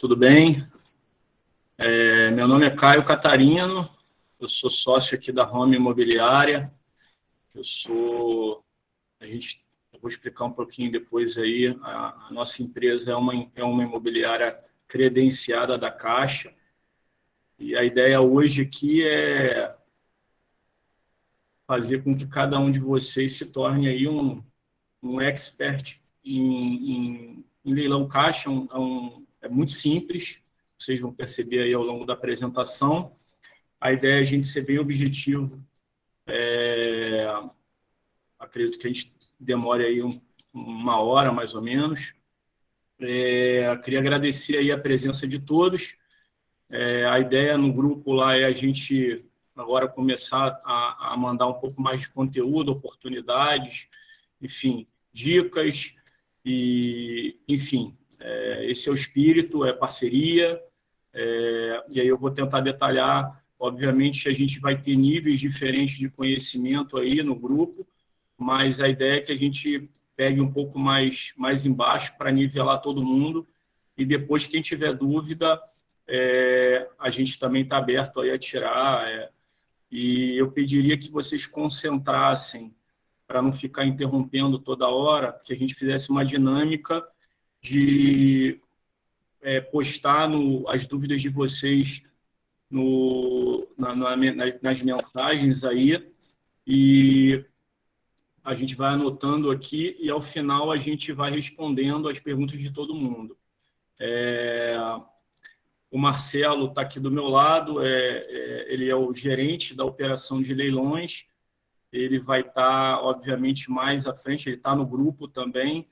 tudo bem? Meu nome é Caio Catarino, eu sou sócio aqui da Home Imobiliária. Eu vou explicar um pouquinho depois aí. A nossa empresa é uma imobiliária credenciada da Caixa, e a ideia hoje aqui é fazer com que cada um de vocês se torne aí um expert em leilão Caixa. É muito simples, vocês vão perceber aí ao longo da apresentação. A ideia é a gente ser bem objetivo. Acredito que a gente demore aí uma hora, mais ou menos. Queria agradecer aí a presença de todos. A ideia no grupo lá é a gente agora começar a mandar um pouco mais de conteúdo, oportunidades, enfim, dicas, enfim, esse é o espírito, é parceria. E aí eu vou tentar detalhar. Obviamente, a gente vai ter níveis diferentes de conhecimento aí no grupo, mas a ideia é que a gente pegue um pouco mais embaixo para nivelar todo mundo, e depois, quem tiver dúvida, a gente também está aberto aí a tirar. E eu pediria que vocês concentrassem, para não ficar interrompendo toda hora, que a gente fizesse uma dinâmica de postar as dúvidas de vocês nas mensagens aí, e a gente vai anotando aqui, e ao final a gente vai respondendo as perguntas de todo mundo. O Marcelo está aqui do meu lado, ele é o gerente da operação de leilões. Ele vai estar, obviamente, mais à frente, ele está no grupo também,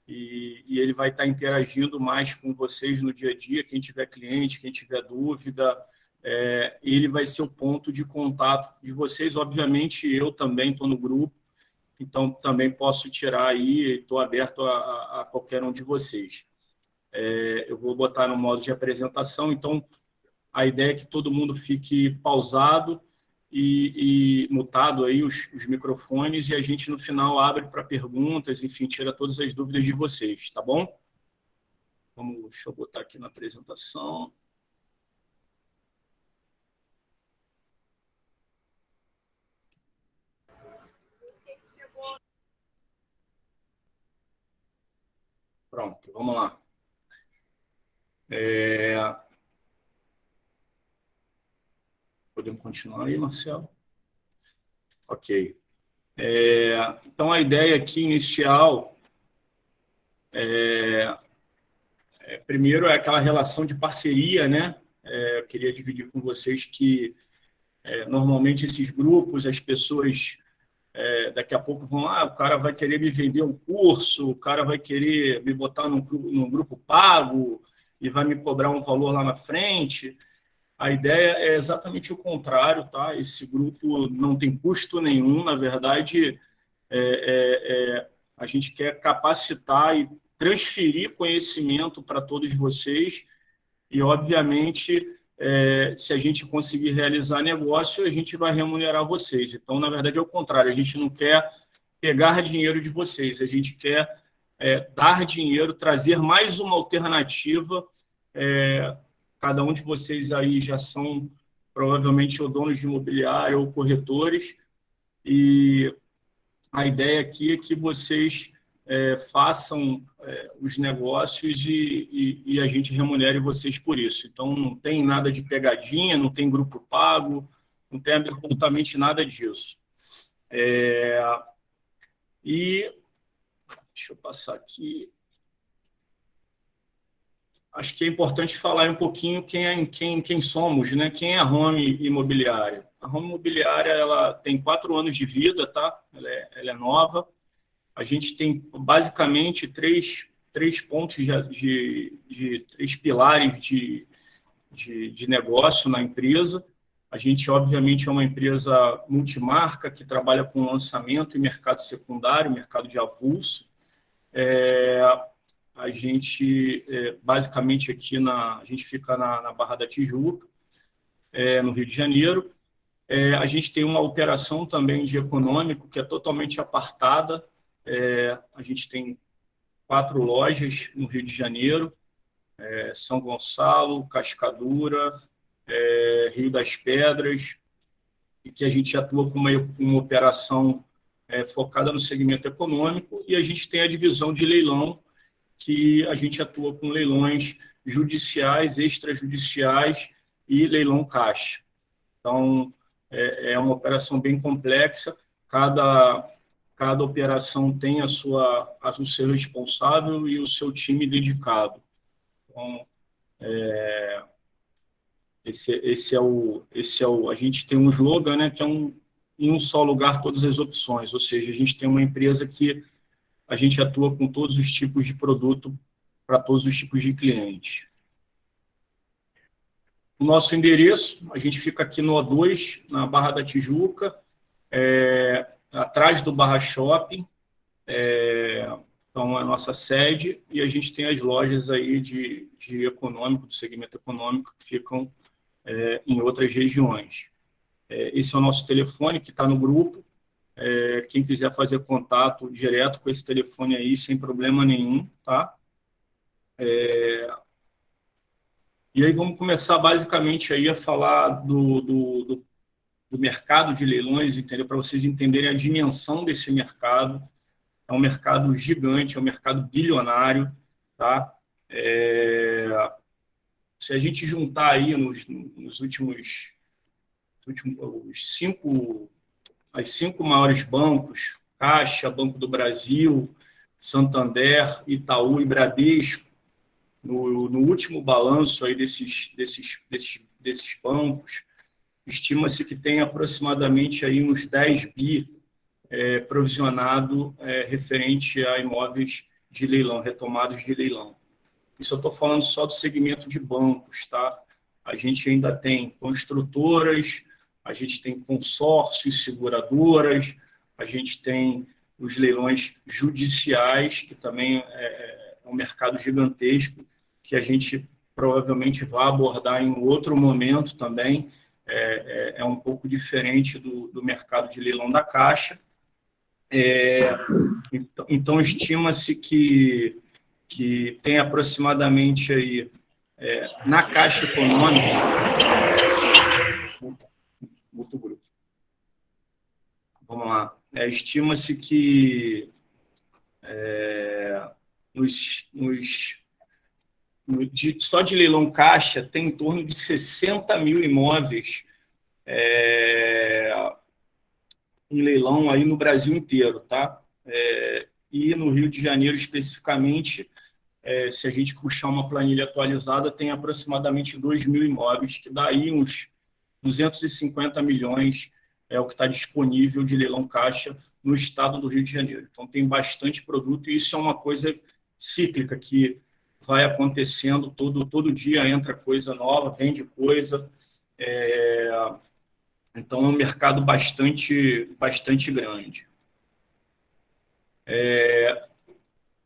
e ele vai estar interagindo mais com vocês no dia a dia. Quem tiver cliente, quem tiver dúvida, ele vai ser o ponto de contato de vocês. Obviamente, eu também estou no grupo, então também posso tirar aí, estou aberto a qualquer um de vocês. Eu vou botar no modo de apresentação, então a ideia é que todo mundo fique pausado e mutado aí os microfones, e a gente no final abre para perguntas, enfim, tira todas as dúvidas de vocês, tá bom? Deixa eu botar aqui na apresentação. Pronto, vamos lá. Podemos continuar aí, Marcelo? Ok. Então, a ideia aqui inicial primeiro é aquela relação de parceria, né? Eu queria dividir com vocês que normalmente esses grupos, as pessoas daqui a pouco vão o cara vai querer me vender um curso, o cara vai querer me botar num grupo pago e vai me cobrar um valor lá na frente. A ideia é exatamente o contrário, tá? Esse grupo não tem custo nenhum, na verdade, a gente quer capacitar e transferir conhecimento para todos vocês, e, obviamente, se a gente conseguir realizar negócio, a gente vai remunerar vocês. Então, na verdade, é o contrário, a gente não quer pegar dinheiro de vocês, a gente quer dar dinheiro, trazer mais uma alternativa. Cada um de vocês aí já são provavelmente ou donos de imobiliário ou corretores, e a ideia aqui é que vocês façam os negócios e a gente remunere vocês por isso. Então, não tem nada de pegadinha, não tem grupo pago, não tem absolutamente nada disso. E deixa eu passar aqui. Acho que é importante falar um pouquinho quem somos, né? Quem é a Home Imobiliária. A Home Imobiliária, ela tem 4 anos de vida, tá? Ela é nova. A gente tem basicamente três pontos três pilares de negócio na empresa. A gente, obviamente, é uma empresa multimarca que trabalha com lançamento e mercado secundário, mercado de avulso. A gente, basicamente, a gente fica na Barra da Tijuca, no Rio de Janeiro. A gente tem uma operação também de econômico que é totalmente apartada. A gente tem 4 lojas no Rio de Janeiro. São Gonçalo, Cascadura, Rio das Pedras, e que a gente atua com uma operação focada no segmento econômico, e a gente tem a divisão de leilão, que a gente atua com leilões judiciais, extrajudiciais e leilão caixa. Então, é uma operação bem complexa, cada operação tem o seu responsável e o seu time dedicado. Então, a gente tem um slogan, né, que é em um só lugar todas as opções, ou seja, a gente tem uma empresa que a gente atua com todos os tipos de produto para todos os tipos de clientes. O nosso endereço, a gente fica aqui no O2, na Barra da Tijuca, atrás do Barra Shopping, então é a nossa sede, e a gente tem as lojas aí de econômico, do segmento econômico, que ficam em outras regiões. Esse é o nosso telefone, que está no grupo. Quem quiser fazer contato direto com esse telefone aí, sem problema nenhum, tá? E aí vamos começar basicamente aí a falar do mercado de leilões, entendeu? Para vocês entenderem a dimensão desse mercado. É um mercado gigante, é um mercado bilionário, tá? Se a gente juntar aí nos últimos as 5 maiores bancos, Caixa, Banco do Brasil, Santander, Itaú e Bradesco, no último balanço aí desses bancos, estima-se que tem aproximadamente aí uns 10 bi provisionado referente a imóveis de leilão, retomados de leilão. Isso eu estou falando só do segmento de bancos, tá? A gente ainda tem construtoras, a gente tem consórcios, seguradoras, a gente tem os leilões judiciais, que também é um mercado gigantesco, que a gente provavelmente vai abordar em outro momento também. É um pouco diferente do mercado de leilão da Caixa. Então estima-se que tem aproximadamente aí, na Caixa Econômica, muito bruto. Vamos lá. Estima-se que só de leilão Caixa tem em torno de 60 mil imóveis em leilão aí no Brasil inteiro, tá? E no Rio de Janeiro especificamente, se a gente puxar uma planilha atualizada, tem aproximadamente 2 mil imóveis, que dá aí uns 250 milhões é o que está disponível de leilão Caixa no estado do Rio de Janeiro. Então, tem bastante produto, e isso é uma coisa cíclica, que vai acontecendo todo dia, entra coisa nova, vende coisa. Então, é um mercado bastante grande.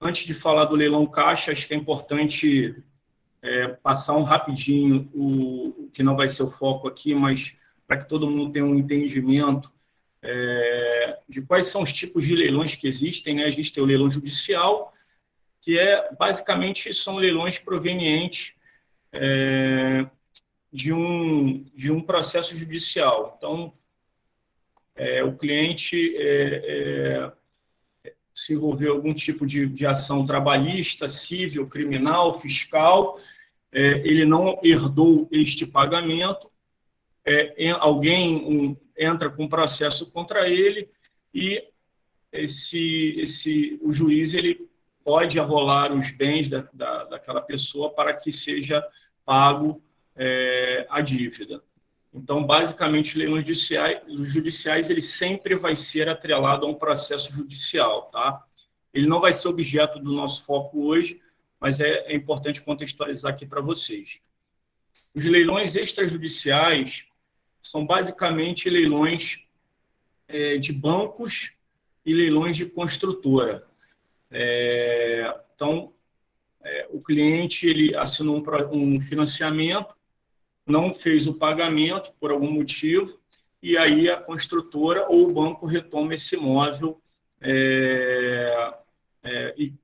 Antes de falar do leilão Caixa, acho que é importante passar rapidinho o que não vai ser o foco aqui, mas para que todo mundo tenha um entendimento de quais são os tipos de leilões que existem, né? A gente tem o leilão judicial, que basicamente são leilões provenientes de um processo judicial. Então, o cliente se envolveu em algum tipo de ação trabalhista, civil, criminal, fiscal, ele não herdou este pagamento, alguém entra com processo contra ele, e o juiz ele pode arrolar os bens daquela pessoa para que seja pago a dívida. Então, basicamente, leilões judiciais ele sempre vai ser atrelado a um processo judicial, tá? Ele não vai ser objeto do nosso foco hoje, mas é importante contextualizar aqui para vocês. Os leilões extrajudiciais são basicamente leilões de bancos e leilões de construtora. Então, o cliente ele assinou um financiamento, não fez o pagamento por algum motivo, e aí a construtora ou o banco retoma esse imóvel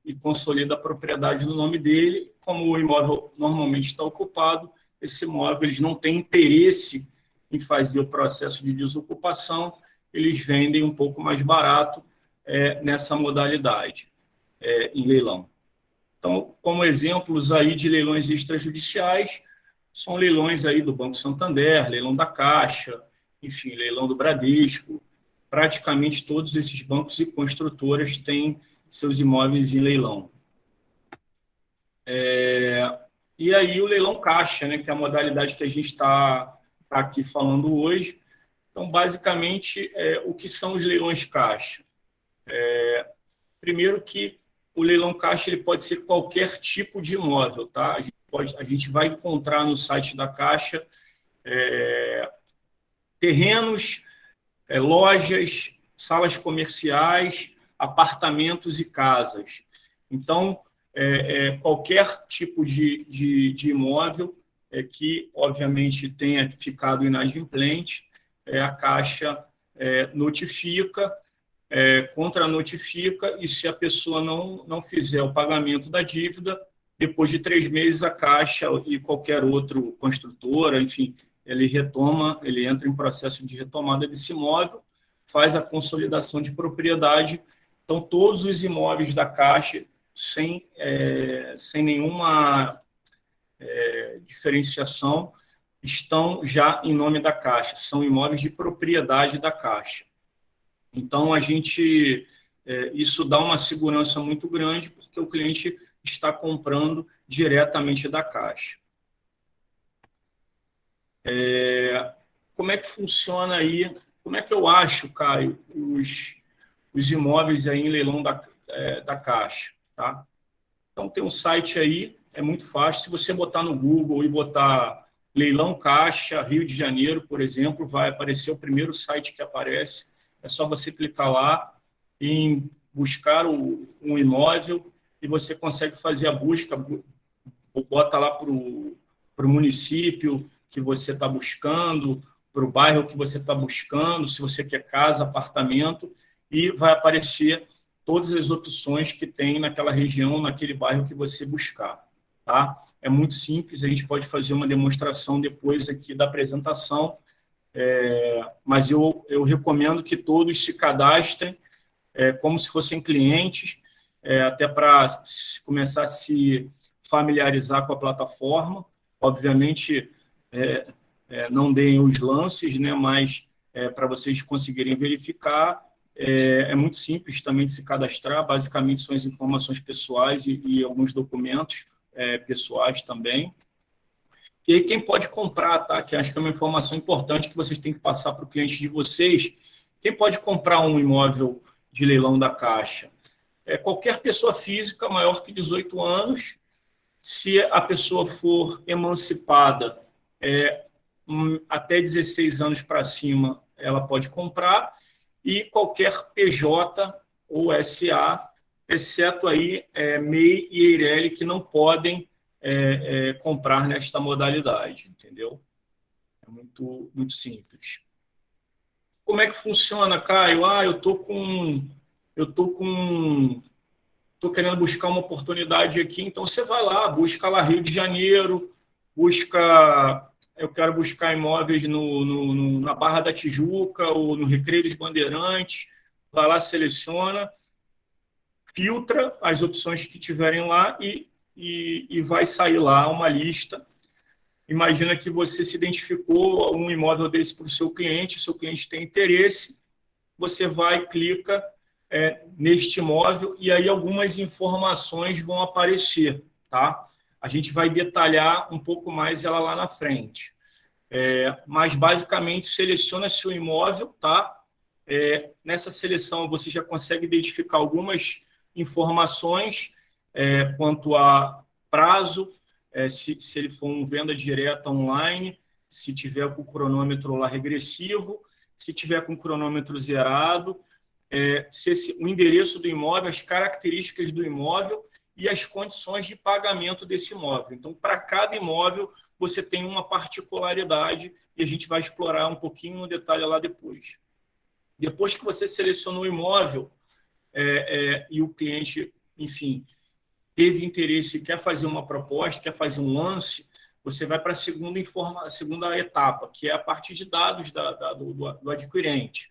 e consolida a propriedade no nome dele. Como o imóvel normalmente está ocupado, esse imóvel eles não têm interesse em fazer o processo de desocupação, eles vendem um pouco mais barato nessa modalidade, em leilão. Então, como exemplos aí de leilões extrajudiciais, são leilões aí do Banco Santander, leilão da Caixa, enfim, leilão do Bradesco. Praticamente todos esses bancos e construtoras têm seus imóveis em leilão. E aí o leilão caixa, né, que é a modalidade que a gente está aqui falando hoje. Então, basicamente, o que são os leilões caixa? Primeiro que o leilão caixa ele pode ser qualquer tipo de imóvel, tá? A gente vai encontrar no site da Caixa terrenos, lojas, salas comerciais, apartamentos e casas. Então, qualquer tipo de imóvel que, obviamente, tenha ficado inadimplente, a Caixa notifica, contra-notifica, e se a pessoa não fizer o pagamento da dívida, depois de 3 meses, a Caixa e qualquer outro construtora, enfim, ele entra em processo de retomada desse imóvel, faz a consolidação de propriedade. Então, todos os imóveis da Caixa, sem nenhuma diferenciação, estão já em nome da Caixa, são imóveis de propriedade da Caixa. Então, isso dá uma segurança muito grande, porque o cliente está comprando diretamente da Caixa. Como é que funciona aí? Como é que eu acho, Caio, os imóveis aí em leilão da Caixa? Tá? Então, tem um site aí, é muito fácil. Se você botar no Google e botar leilão Caixa, Rio de Janeiro, por exemplo, vai aparecer o primeiro site que aparece. É só você clicar lá em buscar um imóvel e você consegue fazer a busca, bota lá para o município que você está buscando, para o bairro que você está buscando, se você quer casa, apartamento, e vai aparecer todas as opções que tem naquela região, naquele bairro que você buscar. Tá? É muito simples, a gente pode fazer uma demonstração depois aqui da apresentação, mas eu recomendo que todos se cadastrem como se fossem clientes, até para começar a se familiarizar com a plataforma. Obviamente, não deem os lances, né, mas para vocês conseguirem verificar, é muito simples também de se cadastrar. Basicamente, são as informações pessoais e alguns documentos pessoais também. E aí, quem pode comprar, tá? Que acho que é uma informação importante que vocês têm que passar para o cliente de vocês. Quem pode comprar um imóvel de leilão da Caixa? Qualquer pessoa física maior que 18 anos, se a pessoa for emancipada até 16 anos para cima, ela pode comprar, e qualquer PJ ou SA, exceto aí MEI e EIRELI, que não podem comprar nesta modalidade, entendeu? É muito, muito simples. Como é que funciona, Caio? Estou querendo buscar uma oportunidade aqui, então você vai lá, busca lá Rio de Janeiro, eu quero buscar imóveis na Barra da Tijuca ou no Recreio dos Bandeirantes, vai lá, seleciona, filtra as opções que tiverem lá e vai sair lá uma lista. Imagina que você se identificou um imóvel desse para o seu cliente tem interesse, você vai, clica neste imóvel e aí algumas informações vão aparecer, tá? A gente vai detalhar um pouco mais ela lá na frente. Mas, basicamente, seleciona seu imóvel, tá? Nessa seleção, você já consegue identificar algumas informações quanto a prazo, se ele for uma venda direta online, se tiver com o cronômetro lá regressivo, se tiver com o cronômetro zerado, o endereço do imóvel, as características do imóvel e as condições de pagamento desse imóvel. Então, para cada imóvel, você tem uma particularidade e a gente vai explorar um pouquinho no detalhe lá depois. Depois que você selecionou o imóvel e o cliente enfim, teve interesse, quer fazer uma proposta, quer fazer um lance, você vai para a segunda etapa, que é a parte de dados do adquirente.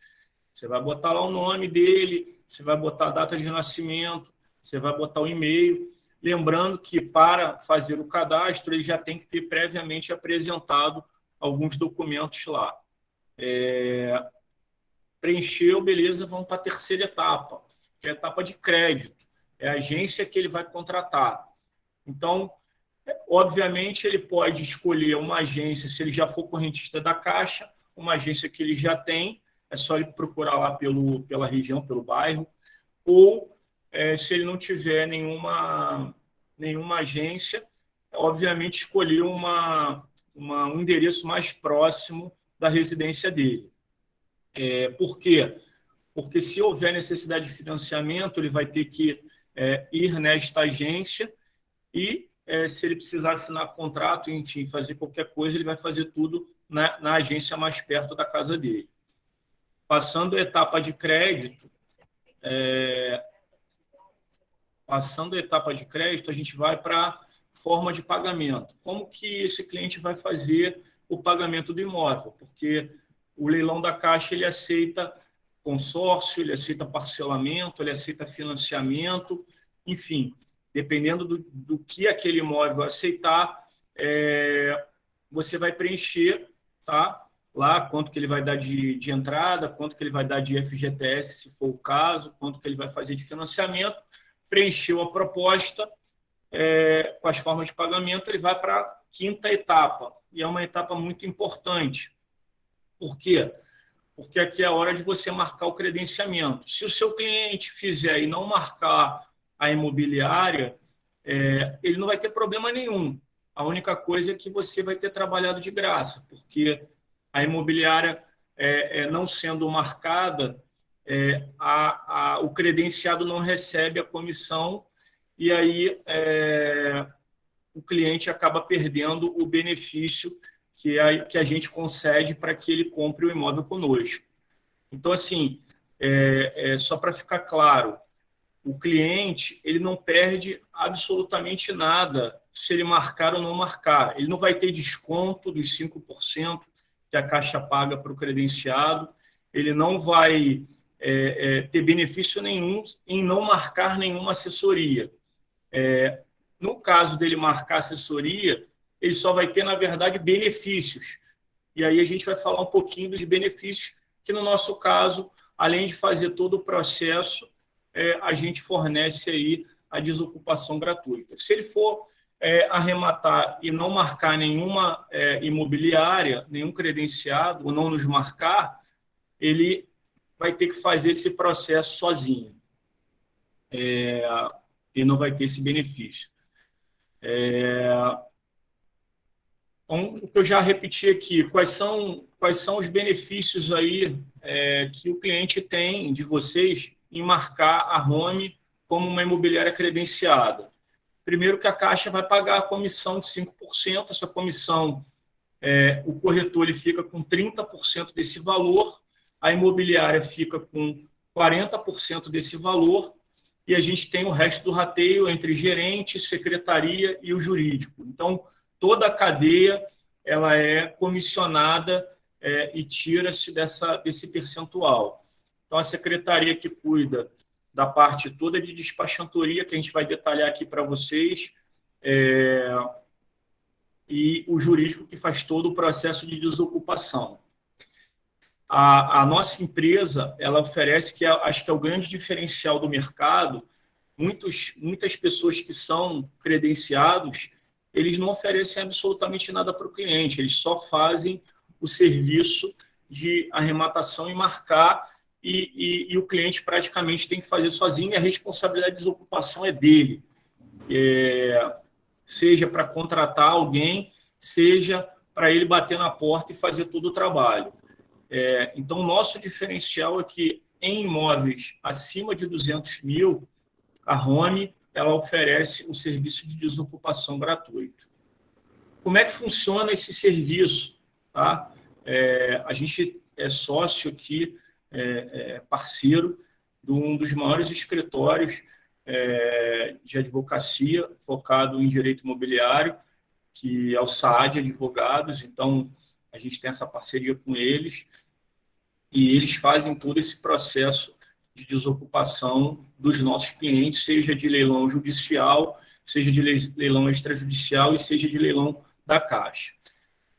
Você vai botar lá o nome dele, você vai botar a data de nascimento, você vai botar o e-mail. Lembrando que, para fazer o cadastro, ele já tem que ter previamente apresentado alguns documentos lá. Preencheu, beleza, vamos para a terceira etapa, que é a etapa de crédito. É a agência que ele vai contratar. Então, obviamente, ele pode escolher uma agência, se ele já for correntista da Caixa, uma agência que ele já tem, é só ele procurar lá pela região, pelo bairro, ou, se ele não tiver nenhuma agência, obviamente escolher um endereço mais próximo da residência dele. Por quê? Porque se houver necessidade de financiamento, ele vai ter que ir nesta agência e, se ele precisar assinar contrato, enfim, fazer qualquer coisa, ele vai fazer tudo na agência mais perto da casa dele. Passando a etapa de crédito, a gente vai para a forma de pagamento. Como que esse cliente vai fazer o pagamento do imóvel? Porque o leilão da Caixa, ele aceita consórcio, ele aceita parcelamento, ele aceita financiamento, enfim, dependendo do que aquele imóvel aceitar, você vai preencher, tá? Lá quanto que ele vai dar de entrada, quanto que ele vai dar de FGTS, se for o caso, quanto que ele vai fazer de financiamento, preencheu a proposta com as formas de pagamento, ele vai para a quinta etapa, e é uma etapa muito importante. Por quê? Porque aqui é a hora de você marcar o credenciamento. Se o seu cliente fizer e não marcar a imobiliária, ele não vai ter problema nenhum. A única coisa é que você vai ter trabalhado de graça, porque a imobiliária, não sendo marcada, o credenciado não recebe a comissão e aí o cliente acaba perdendo o benefício que a gente concede para que ele compre o imóvel conosco. Então, assim, só para ficar claro, o cliente, ele não perde absolutamente nada se ele marcar ou não marcar. Ele não vai ter desconto dos 5% que a Caixa paga para o credenciado, ele não vai ter benefício nenhum em não marcar nenhuma assessoria. No caso dele marcar assessoria, ele só vai ter, na verdade, benefícios. E aí a gente vai falar um pouquinho dos benefícios, que no nosso caso, além de fazer todo o processo, a gente fornece aí a desocupação gratuita. Se ele for arrematar e não marcar nenhuma imobiliária, nenhum credenciado, ou não nos marcar, ele vai ter que fazer esse processo sozinho. E não vai ter esse benefício. Então, o que eu já repeti aqui, quais são os benefícios aí que o cliente tem de vocês em marcar a Home como uma imobiliária credenciada? Primeiro, que a Caixa vai pagar a comissão de 5%, essa comissão, o corretor ele fica com 30% desse valor, a imobiliária fica com 40% desse valor, e a gente tem o resto do rateio entre gerente, secretaria e o jurídico. Então, toda a cadeia ela é comissionada e tira-se desse percentual. Então, a secretaria que cuida da parte toda de despachantoria, que a gente vai detalhar aqui para vocês, e o jurídico que faz todo o processo de desocupação. A nossa empresa, ela oferece, que acho que é o grande diferencial do mercado, muitas pessoas que são credenciados, eles não oferecem absolutamente nada para o cliente, eles só fazem o serviço de arrematação e marcar, e o cliente praticamente tem que fazer sozinho, e a responsabilidade de desocupação é dele. Seja para contratar alguém, seja para ele bater na porta e fazer todo o trabalho. Então, o nosso diferencial é que, em imóveis acima de 200 mil, a Home ela oferece um serviço de desocupação gratuito. Como é que funciona esse serviço? Tá? A gente é sócio aqui, parceiro de um dos maiores escritórios de advocacia focado em direito imobiliário, que é o Saad Advogados. Então, a gente tem essa parceria com eles e eles fazem todo esse processo de desocupação dos nossos clientes, seja de leilão judicial, seja de leilão extrajudicial e seja de leilão da Caixa.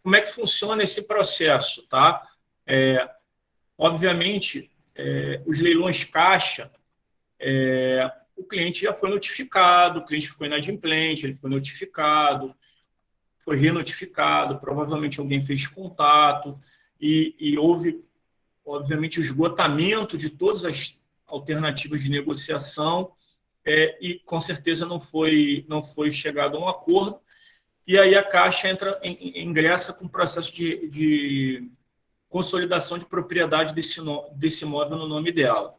Como é que funciona esse processo, tá? Obviamente, os leilões Caixa, o cliente já foi notificado, o cliente ficou inadimplente, ele foi notificado, foi renotificado, provavelmente alguém fez contato e houve, obviamente, o esgotamento de todas as alternativas de negociação e, com certeza, não foi chegado a um acordo. E aí a Caixa ingressa com o processo de consolidação de propriedade desse imóvel no nome dela.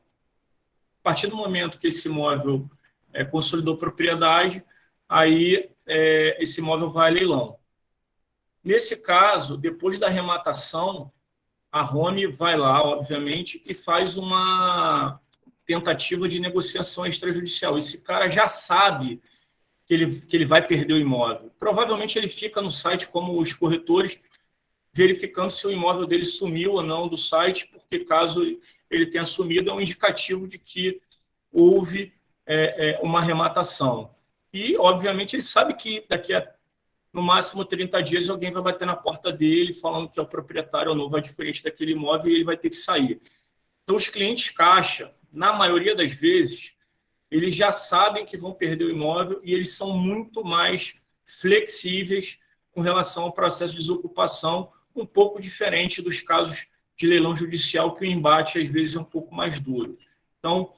A partir do momento que esse imóvel consolidou propriedade, aí esse imóvel vai a leilão. Nesse caso, depois da arrematação, a Home vai lá, obviamente, e faz uma tentativa de negociação extrajudicial. Esse cara já sabe que ele vai perder o imóvel. Provavelmente ele fica no site como os corretores, verificando se o imóvel dele sumiu ou não do site, porque caso ele tenha sumido, é um indicativo de que houve uma arrematação. E, obviamente, ele sabe que daqui a, no máximo, 30 dias, alguém vai bater na porta dele falando que é o proprietário ou novo adquirente daquele imóvel e ele vai ter que sair. Então, os clientes Caixa, na maioria das vezes, eles já sabem que vão perder o imóvel e eles são muito mais flexíveis com relação ao processo de desocupação, um pouco diferente dos casos de leilão judicial, que o embate, às vezes, é um pouco mais duro. Então,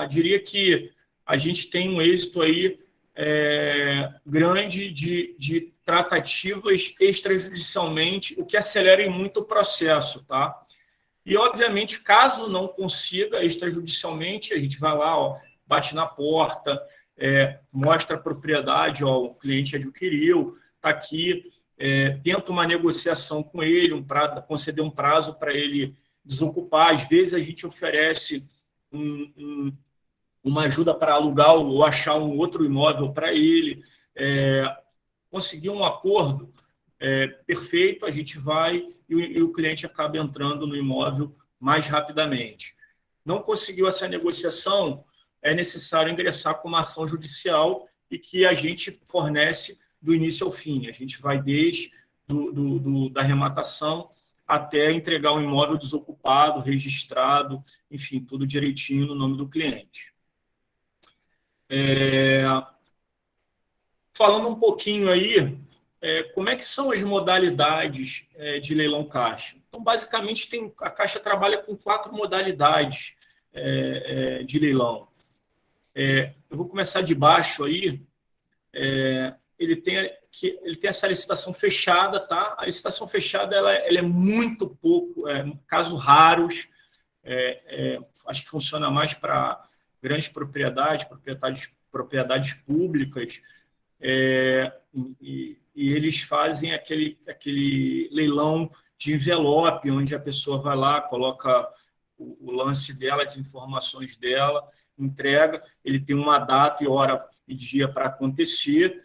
diria que a gente tem um êxito aí grande de tratativas extrajudicialmente, o que acelera muito o processo, tá? E, obviamente, caso não consiga extrajudicialmente, a gente vai lá, bate na porta, mostra a propriedade, o cliente adquiriu, está aqui, tenta uma negociação com ele, conceder um prazo para ele desocupar. Às vezes, a gente oferece uma ajuda para alugar ou achar um outro imóvel para ele. Conseguir um acordo perfeito, a gente vai e o cliente acaba entrando no imóvel mais rapidamente. Não conseguiu essa negociação, é necessário ingressar com uma ação judicial e que a gente fornece do início ao fim. A gente vai desde da arrematação até entregar o imóvel desocupado, registrado, enfim, tudo direitinho no nome do cliente. Falando um pouquinho aí, como é que são as modalidades de leilão Caixa? Então, basicamente, a Caixa trabalha com 4 modalidades de leilão. Eu vou começar de baixo aí. Ele tem essa licitação fechada, tá? A licitação fechada ela é muito pouco, casos raros. Acho que funciona mais para grandes propriedades públicas. E eles fazem aquele leilão de envelope, onde a pessoa vai lá, coloca o lance dela, as informações dela, entrega, ele tem uma data e hora e dia para acontecer,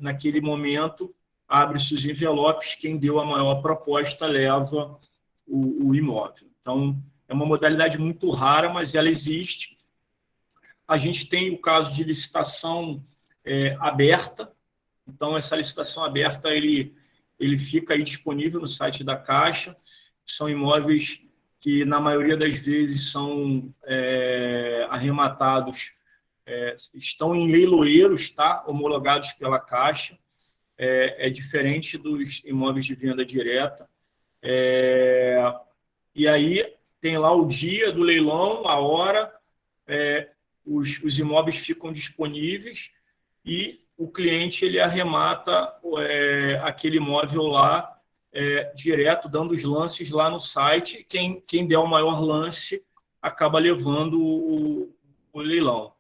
naquele momento, abre-se os envelopes, quem deu a maior proposta leva o imóvel. Então, é uma modalidade muito rara, mas ela existe. A gente tem o caso de licitação aberta. Então, essa licitação aberta, ele fica aí disponível no site da Caixa. São imóveis que, na maioria das vezes, são arrematados, estão em leiloeiros, tá? Homologados pela Caixa. É diferente dos imóveis de venda direta. E aí, tem lá o dia do leilão, a hora, os imóveis ficam disponíveis e o cliente ele arremata aquele imóvel lá direto, dando os lances lá no site. Quem der o maior lance acaba levando o leilão.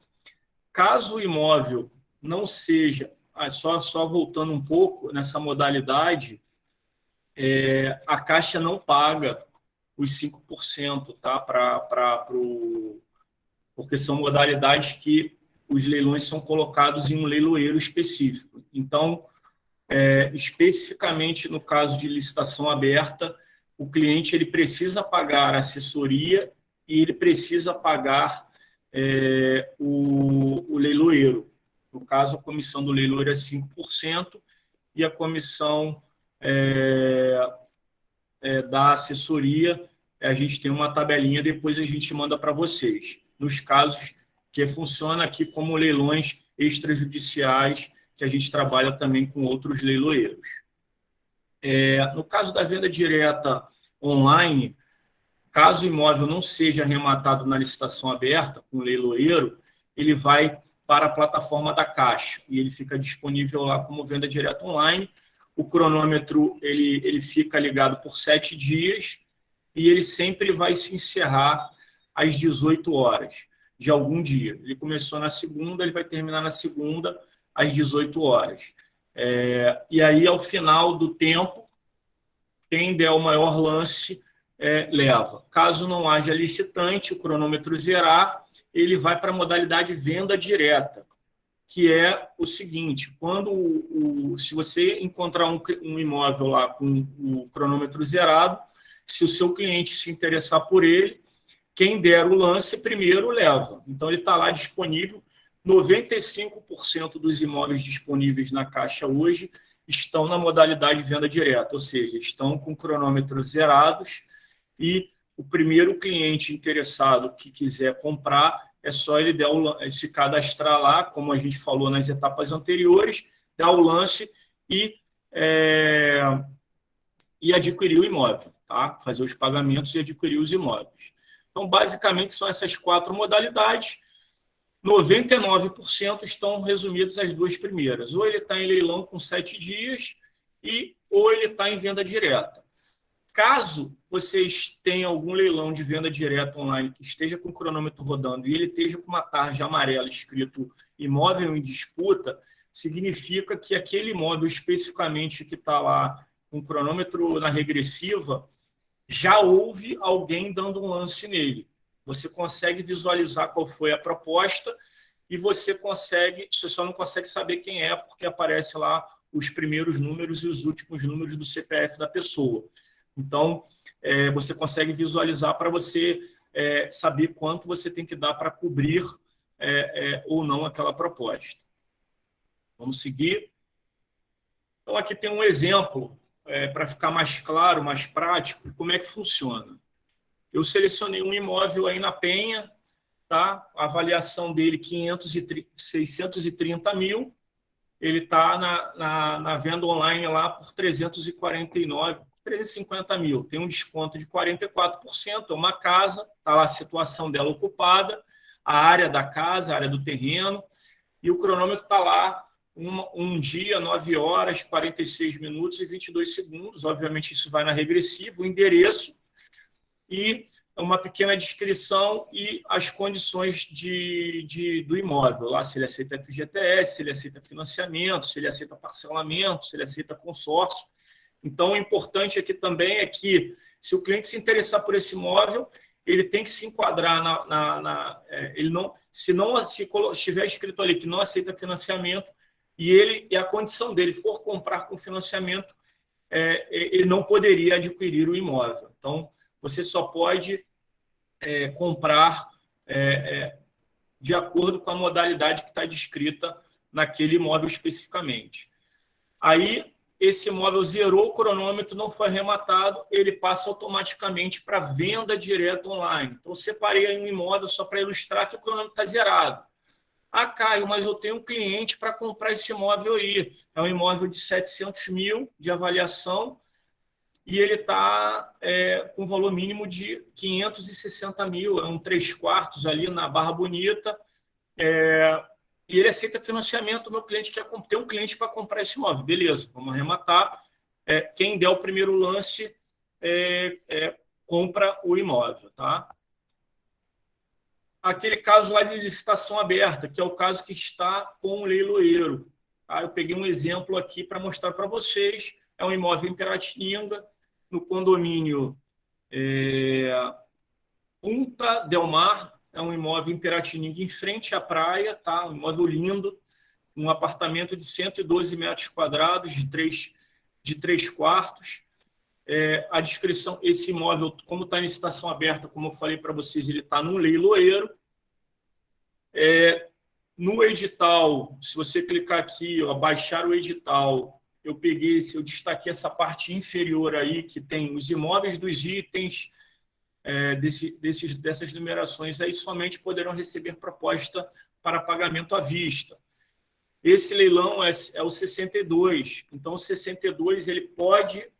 Caso o imóvel não seja, só voltando um pouco nessa modalidade, a Caixa não paga os 5%, tá, para o porque são modalidades que os leilões são colocados em um leiloeiro específico. Então, especificamente no caso de licitação aberta, o cliente ele precisa pagar assessoria e ele precisa pagar o leiloeiro. No caso, a comissão do leiloeiro é 5% e a comissão da assessoria, a gente tem uma tabelinha, depois a gente manda para vocês. Nos casos que funciona aqui como leilões extrajudiciais, que a gente trabalha também com outros leiloeiros. No caso da venda direta online, caso o imóvel não seja arrematado na licitação aberta, com o leiloeiro, ele vai para a plataforma da Caixa e ele fica disponível lá como venda direta online. O cronômetro ele fica ligado por 7 dias e ele sempre vai se encerrar às 18 horas de algum dia. Ele começou na segunda, ele vai terminar na segunda às 18 horas. E aí, ao final do tempo, quem der o maior lance leva. Caso não haja licitante, o cronômetro zerar, ele vai para a modalidade venda direta, que é o seguinte: se você encontrar um imóvel lá com o cronômetro zerado, se o seu cliente se interessar por ele, quem der o lance primeiro leva. Então, ele está lá disponível. 95% dos imóveis disponíveis na Caixa hoje estão na modalidade venda direta, ou seja, estão com cronômetros zerados e o primeiro cliente interessado que quiser comprar, é só ele se cadastrar lá, como a gente falou nas etapas anteriores, dar o lance e adquirir o imóvel, tá? Fazer os pagamentos e adquirir os imóveis. Então, basicamente, são essas 4 modalidades. 99% estão resumidos às 2 primeiras. Ou ele está em leilão com 7 dias, ou ele está em venda direta. Caso vocês tenham algum leilão de venda direta online que esteja com o cronômetro rodando e ele esteja com uma tarja amarela escrito imóvel em disputa, significa que aquele imóvel especificamente que está lá com o cronômetro na regressiva, já houve alguém dando um lance nele. Você consegue visualizar qual foi a proposta e você só não consegue saber quem é, porque aparece lá os primeiros números e os últimos números do CPF da pessoa. Então, você consegue visualizar para você saber quanto você tem que dar para cobrir ou não aquela proposta. Vamos seguir. Então, aqui tem um exemplo, para ficar mais claro, mais prático, como é que funciona. Eu selecionei um imóvel aí na Penha, tá? A avaliação dele 630 mil, ele está na venda online lá por 350 mil, tem um desconto de 44%, é uma casa, está lá a situação dela ocupada, a área da casa, a área do terreno, e o cronômetro está lá um dia, 9 horas, 46 minutos e 22 segundos, obviamente isso vai na regressiva, o endereço, e uma pequena descrição e as condições do imóvel, lá, se ele aceita FGTS, se ele aceita financiamento, se ele aceita parcelamento, se ele aceita consórcio. Então, o importante aqui também é que, se o cliente se interessar por esse imóvel, ele tem que se enquadrar se estiver escrito ali que não aceita financiamento e a condição dele for comprar com financiamento, ele não poderia adquirir o imóvel. Então, você só pode comprar de acordo com a modalidade que está descrita naquele imóvel especificamente. Aí, esse imóvel zerou o cronômetro, não foi arrematado, ele passa automaticamente para venda direta online. Então, eu separei aí um imóvel só para ilustrar que o cronômetro está zerado. Ah, Caio, mas eu tenho um cliente para comprar esse imóvel aí. É um imóvel de 700 mil de avaliação, e ele está com valor mínimo de 560 mil, é um 3/4 ali na Barra Bonita, e ele aceita financiamento. Meu cliente tem um cliente para comprar esse imóvel. Beleza, vamos arrematar. Quem der o primeiro lance compra o imóvel. Tá? Aquele caso lá de licitação aberta, que é o caso que está com o leiloeiro. Tá? Eu peguei um exemplo aqui para mostrar para vocês. É um imóvel em Piratinga, no condomínio Punta del Mar, é um imóvel em Piratininga, em frente à praia, tá? Um imóvel lindo, um apartamento de 112 metros quadrados, de três quartos. A descrição, esse imóvel, como está em licitação aberta, como eu falei para vocês, ele está num leiloeiro. No edital, se você clicar aqui, ó, baixar o edital, eu destaquei essa parte inferior aí, que tem os imóveis dos itens, dessas numerações aí, somente poderão receber proposta para pagamento à vista. Esse leilão é o 62. Então, o 62 ele pode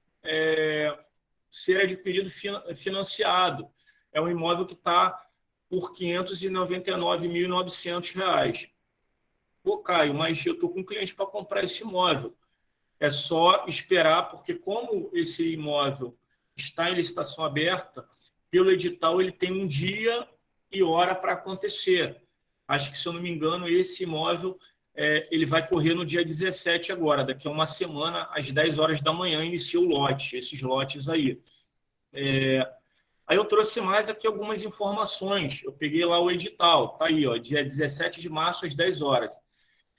ser adquirido financiado. É um imóvel que está por R$ 599.900. Pô, Caio, mas eu estou com um cliente para comprar esse imóvel. É só esperar, porque como esse imóvel está em licitação aberta, pelo edital ele tem um dia e hora para acontecer. Acho que, se eu não me engano, esse imóvel ele vai correr no dia 17 agora, daqui a uma semana, às 10 horas da manhã, inicia o lote, esses lotes aí. Aí eu trouxe mais aqui algumas informações. Eu peguei lá o edital, tá aí, ó, dia 17 de março, às 10 horas.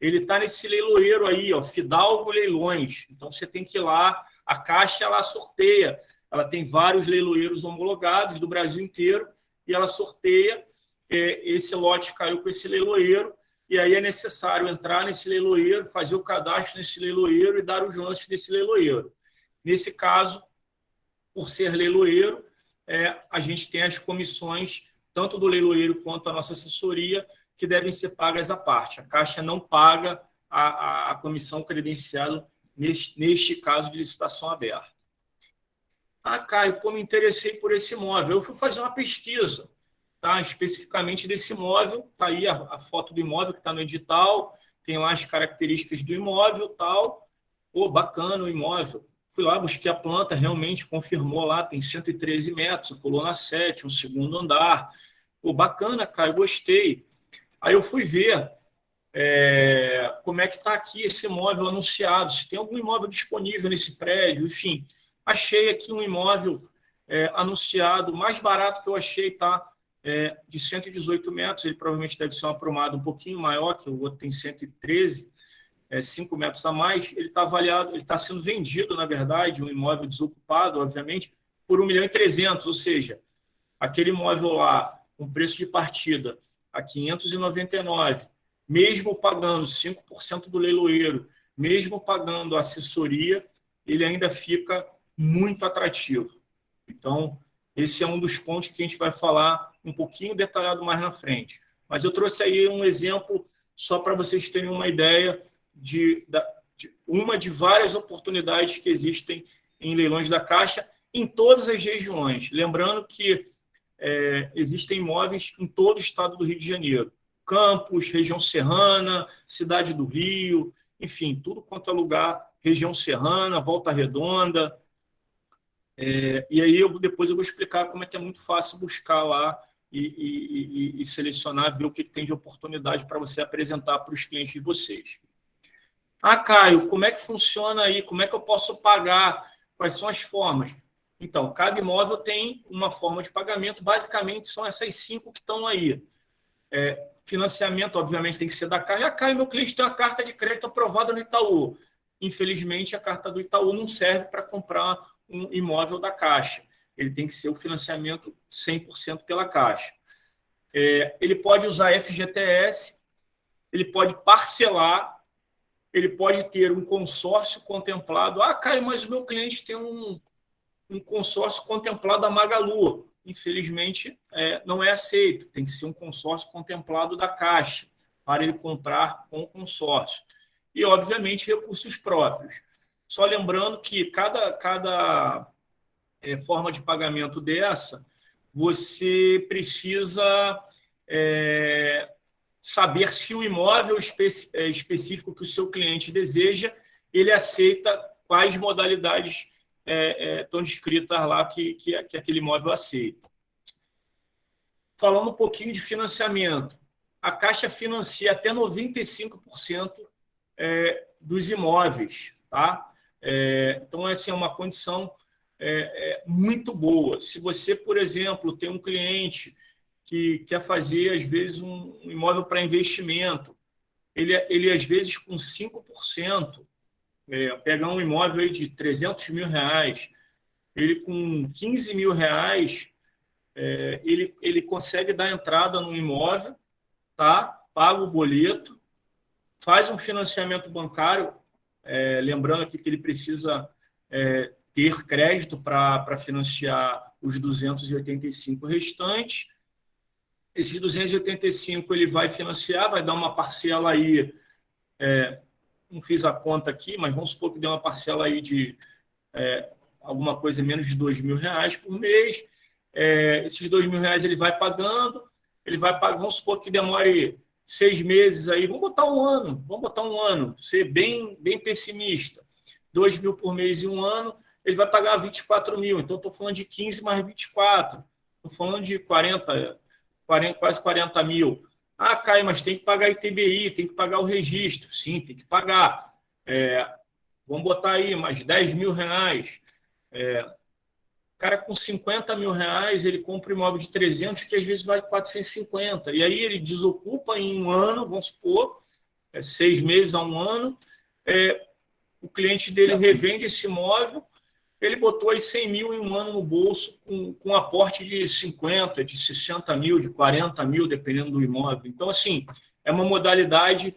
Ele está nesse leiloeiro aí, ó, Fidalgo Leilões. Então, você tem que ir lá, a Caixa, ela sorteia. Ela tem vários leiloeiros homologados do Brasil inteiro e ela sorteia. Esse lote caiu com esse leiloeiro e aí é necessário entrar nesse leiloeiro, fazer o cadastro nesse leiloeiro e dar os lances desse leiloeiro. Nesse caso, por ser leiloeiro, a gente tem as comissões, tanto do leiloeiro quanto a nossa assessoria, que devem ser pagas à parte. A Caixa não paga a comissão credenciada neste caso de licitação aberta. Caio, me interessei por esse imóvel. Eu fui fazer uma pesquisa, tá? Especificamente desse imóvel. Está aí a foto do imóvel que está no edital, tem lá as características do imóvel, tal. Pô, bacana o imóvel. Fui lá, busquei a planta, realmente confirmou lá, tem 113 metros, coluna 7, um segundo andar. Pô, bacana, Caio, gostei. Aí eu fui ver como é que está aqui esse imóvel anunciado, se tem algum imóvel disponível nesse prédio, enfim. Achei aqui um imóvel anunciado, mais barato que eu achei, tá? De 118 metros, ele provavelmente deve ser uma aprumada um pouquinho maior, que o outro tem 113, 5 metros a mais. Ele está avaliado, ele está sendo vendido, na verdade, um imóvel desocupado, obviamente, por 1.300.000, ou seja, aquele imóvel lá, com preço de partida a 599, mesmo pagando 5% do leiloeiro, mesmo pagando a assessoria, ele ainda fica muito atrativo. Então, esse é um dos pontos que a gente vai falar um pouquinho detalhado mais na frente. Mas eu trouxe aí um exemplo só para vocês terem uma ideia de uma de várias oportunidades que existem em leilões da Caixa em todas as regiões. Lembrando que existem imóveis em todo o estado do Rio de Janeiro. Campos, região serrana, cidade do Rio, enfim, tudo quanto é lugar, região serrana, Volta Redonda. E aí depois eu vou explicar como é que é muito fácil buscar lá e selecionar, ver o que tem de oportunidade para você apresentar para os clientes de vocês. Caio, como é que funciona aí? Como é que eu posso pagar? Quais são as formas? Então, cada imóvel tem uma forma de pagamento, basicamente são essas 5 que estão aí. Financiamento, obviamente, tem que ser da Caixa. Caio, meu cliente tem uma carta de crédito aprovada no Itaú. Infelizmente, a carta do Itaú não serve para comprar um imóvel da Caixa. Ele tem que ser o financiamento 100% pela Caixa. Ele pode usar FGTS, ele pode parcelar, ele pode ter um consórcio contemplado. Caio, mas o meu cliente tem um consórcio contemplado da Magalu. Infelizmente, não é aceito. Tem que ser um consórcio contemplado da Caixa para ele comprar com o consórcio. E, obviamente, recursos próprios. Só lembrando que cada forma de pagamento dessa, você precisa saber se o imóvel específico que o seu cliente deseja, ele aceita quais modalidades estão descritas lá que aquele imóvel aceita. Falando um pouquinho de financiamento, a Caixa financia até 95% dos imóveis, tá? Então, essa é uma condição muito boa. Se você, por exemplo, tem um cliente que quer fazer, às vezes, um imóvel para investimento. Ele, às vezes, com 5%, pegar um imóvel aí de R$300 mil, ele com R$15 mil, ele consegue dar entrada no imóvel, tá? Paga o boleto, faz um financiamento bancário, lembrando aqui que ele precisa ter crédito para financiar os 285 restantes. Esses 285 ele vai financiar, vai dar uma parcela aí, não fiz a conta aqui, mas vamos supor que dê uma parcela aí de alguma coisa menos de R$2 mil por mês. Esses R$2 mil ele vai pagando, vamos supor que demore 6 meses aí, vamos botar um ano, ser bem pessimista. 2 mil por mês em um ano, ele vai pagar 24 mil. Então, estou falando de 15 mais 24. Estou falando de 40, quase 40 mil. Ah, Caio, mas tem que pagar ITBI, tem que pagar o registro. Sim, tem que pagar. Vamos botar aí mais 10 mil reais. Cara, com 50 mil reais, ele compra um imóvel de 300, que às vezes vale 450. E aí ele desocupa em um ano, vamos supor, 6 meses a um ano, o cliente dele revende esse imóvel, ele botou aí 100 mil em um ano no bolso, com aporte de 50, de 60 mil, de 40 mil, dependendo do imóvel. Então, assim, é uma modalidade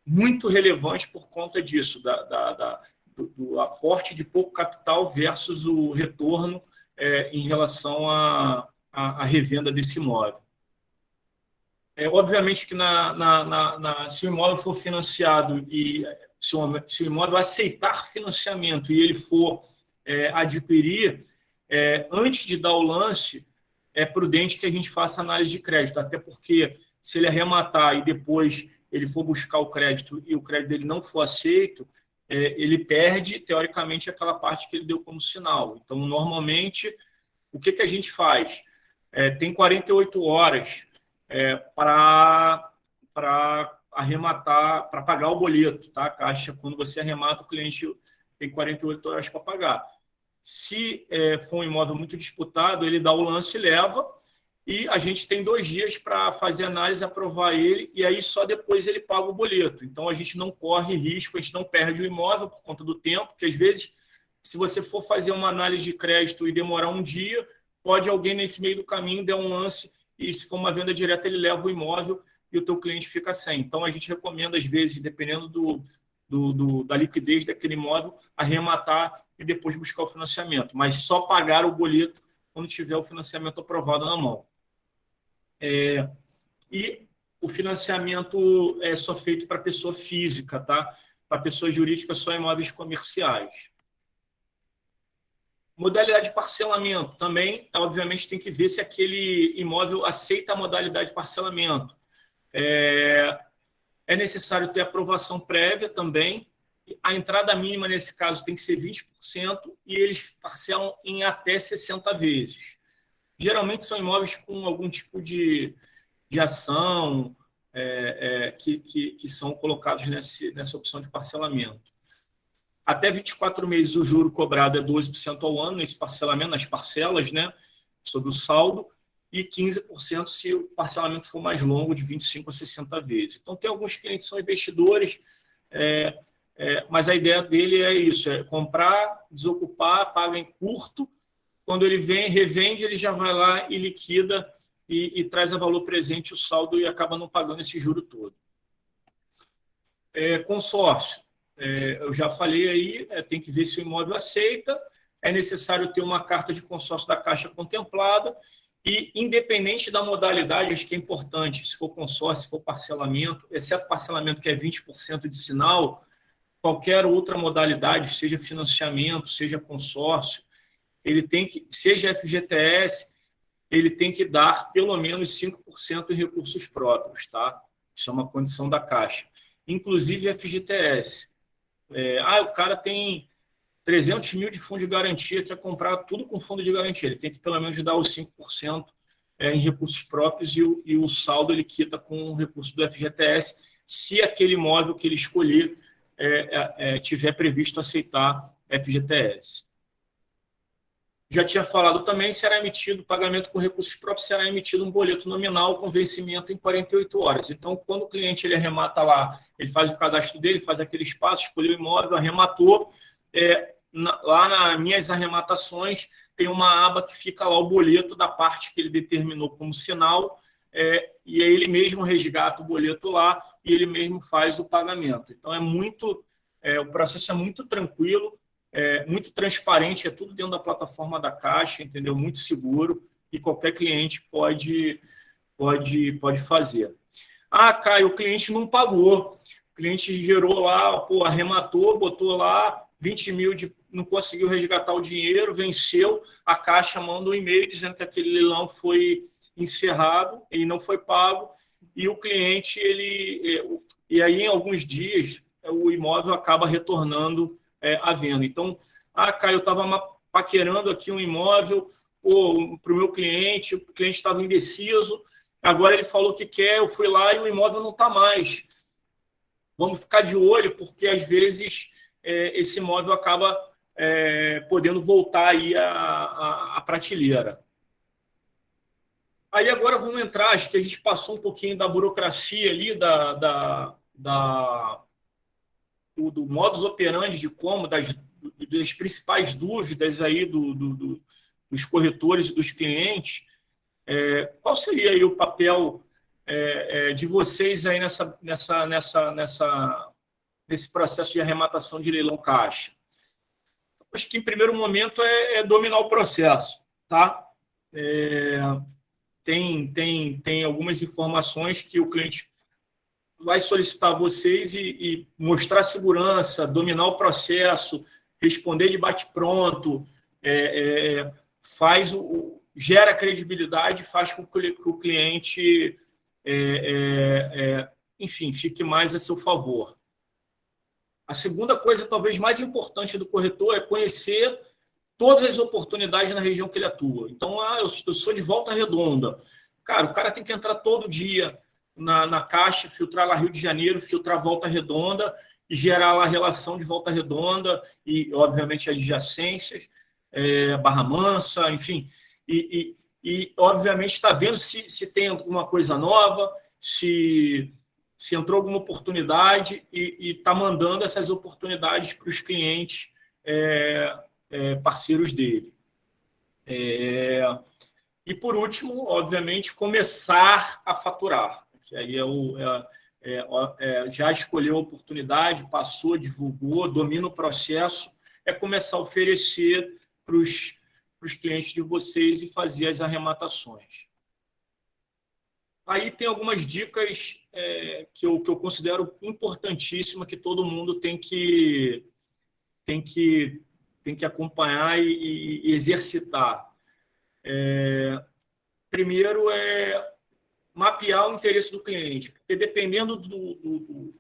muito relevante por conta disso, do aporte de pouco capital versus o retorno em relação à revenda desse imóvel. Obviamente que se o imóvel for financiado e se o imóvel aceitar financiamento e ele for adquirir, antes de dar o lance, é prudente que a gente faça análise de crédito, até porque se ele arrematar e depois ele for buscar o crédito e o crédito dele não for aceito, ele perde, teoricamente, aquela parte que ele deu como sinal. Então, normalmente, o que a gente faz? Tem 48 horas para arrematar, para pagar o boleto, tá? A Caixa, quando você arremata, o cliente tem 48 horas para pagar. Se for um imóvel muito disputado, ele dá o lance e leva, e a gente tem 2 dias para fazer análise, aprovar ele, e aí só depois ele paga o boleto. Então, a gente não corre risco, a gente não perde o imóvel por conta do tempo, porque às vezes, se você for fazer uma análise de crédito e demorar um dia, pode alguém nesse meio do caminho dar um lance, e se for uma venda direta, ele leva o imóvel e o teu cliente fica sem. Então, a gente recomenda, às vezes, dependendo da liquidez daquele imóvel, arrematar e depois buscar o financiamento, mas só pagar o boleto quando tiver o financiamento aprovado na mão. E o financiamento é só feito para pessoa física, tá? Para pessoa jurídica, só imóveis comerciais. Modalidade de parcelamento também, obviamente, tem que ver se aquele imóvel aceita a modalidade de parcelamento. É necessário ter aprovação prévia também. A entrada mínima, nesse caso, tem que ser 20% e eles parcelam em até 60 vezes. Geralmente são imóveis com algum tipo de ação que são colocados nessa opção de parcelamento. Até 24 meses o juro cobrado é 12% ao ano nesse parcelamento, nas parcelas, né, sobre o saldo, e 15% se o parcelamento for mais longo, de 25 a 60 vezes. Então, tem alguns clientes que são investidores, mas a ideia dele é isso, comprar, desocupar, paga em curto, quando ele revende, ele já vai lá e liquida e traz a valor presente o saldo e acaba não pagando esse juro todo. Consórcio. Eu já falei aí, tem que ver se o imóvel aceita, é necessário ter uma carta de consórcio da Caixa contemplada e, independente da modalidade, acho que é importante, se for consórcio, se for parcelamento, exceto parcelamento que é 20% de sinal, qualquer outra modalidade, seja financiamento, seja consórcio, ele tem que, seja FGTS, ele tem que dar pelo menos 5% em recursos próprios, tá? Isso é uma condição da Caixa. Inclusive FGTS. O cara tem 300 mil de fundo de garantia, quer comprar tudo com fundo de garantia. Ele tem que pelo menos dar os 5% em recursos próprios e o saldo ele quita com o recurso do FGTS, se aquele imóvel que ele escolher tiver previsto aceitar FGTS. Já tinha falado também, será emitido pagamento com recursos próprios, será emitido um boleto nominal com vencimento em 48 horas. Então, quando o cliente ele arremata lá, ele faz o cadastro dele, faz aquele espaço, escolheu o imóvel, arrematou, lá nas minhas arrematações tem uma aba que fica lá o boleto da parte que ele determinou como sinal, e aí ele mesmo resgata o boleto lá e ele mesmo faz o pagamento. Então, o processo é muito tranquilo, muito transparente, é tudo dentro da plataforma da Caixa, entendeu? Muito seguro e qualquer cliente pode fazer. Ah, Caio, o cliente não pagou. O cliente gerou lá, arrematou, botou lá 20 mil, não conseguiu resgatar o dinheiro, venceu, a Caixa manda um e-mail dizendo que aquele leilão foi encerrado e não foi pago, e o cliente, e aí em alguns dias, o imóvel acaba retornando à venda. Então, Caio, eu estava paquerando aqui um imóvel para o meu cliente, o cliente estava indeciso, agora ele falou que quer, eu fui lá e o imóvel não está mais. Vamos ficar de olho, porque às vezes esse imóvel acaba podendo voltar aí à prateleira. Aí agora vamos entrar, acho que a gente passou um pouquinho da burocracia ali, do modus operandi, de como, das principais dúvidas aí dos corretores e dos clientes. Qual seria aí o papel de vocês aí nesse processo de arrematação de leilão caixa? Acho que, em primeiro momento, é dominar o processo, tá? Tem algumas informações que o cliente vai solicitar a vocês e mostrar segurança, dominar o processo, responder de bate-pronto, gera credibilidade, faz com que o cliente, enfim, fique mais a seu favor. A segunda coisa, talvez mais importante do corretor, é conhecer todas as oportunidades na região que ele atua. Então, eu sou de Volta Redonda. Cara, o cara tem que entrar todo dia na Caixa, filtrar lá Rio de Janeiro, filtrar Volta Redonda e gerar lá a relação de Volta Redonda e, obviamente, adjacências, Barra Mansa, enfim. E obviamente, está vendo se tem alguma coisa nova, se entrou alguma oportunidade e está mandando essas oportunidades para os clientes parceiros dele. E, por último, obviamente, começar a faturar. Que aí já escolheu a oportunidade, passou, divulgou, domina o processo, começar a oferecer para os clientes de vocês e fazer as arrematações. Aí tem algumas dicas que eu considero importantíssimas, que todo mundo tem que acompanhar e exercitar. Primeiro mapear o interesse do cliente, porque dependendo do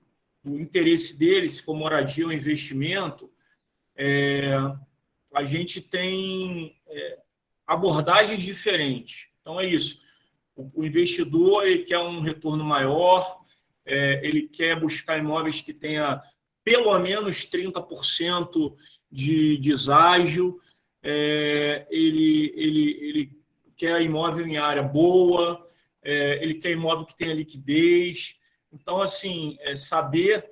interesse dele, se for moradia ou investimento, a gente tem abordagens diferentes. Então, é isso. O investidor ele quer um retorno maior, ele quer buscar imóveis que tenha pelo menos 30% de deságio, ele quer imóvel em área boa, ele quer imóvel que tenha liquidez. Então, assim, saber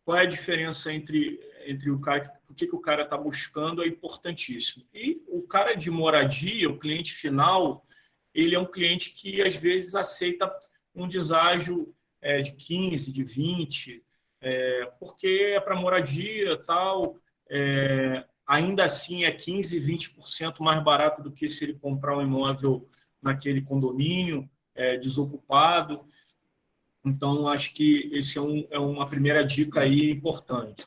qual é a diferença entre o cara, o que o cara está buscando é importantíssimo. E o cara de moradia, o cliente final, ele é um cliente que, às vezes, aceita um deságio de 15%, de 20%, porque é para moradia tal, ainda assim é 15%, 20% mais barato do que se ele comprar um imóvel naquele condomínio desocupado. Então, acho que esse é uma primeira dica aí importante.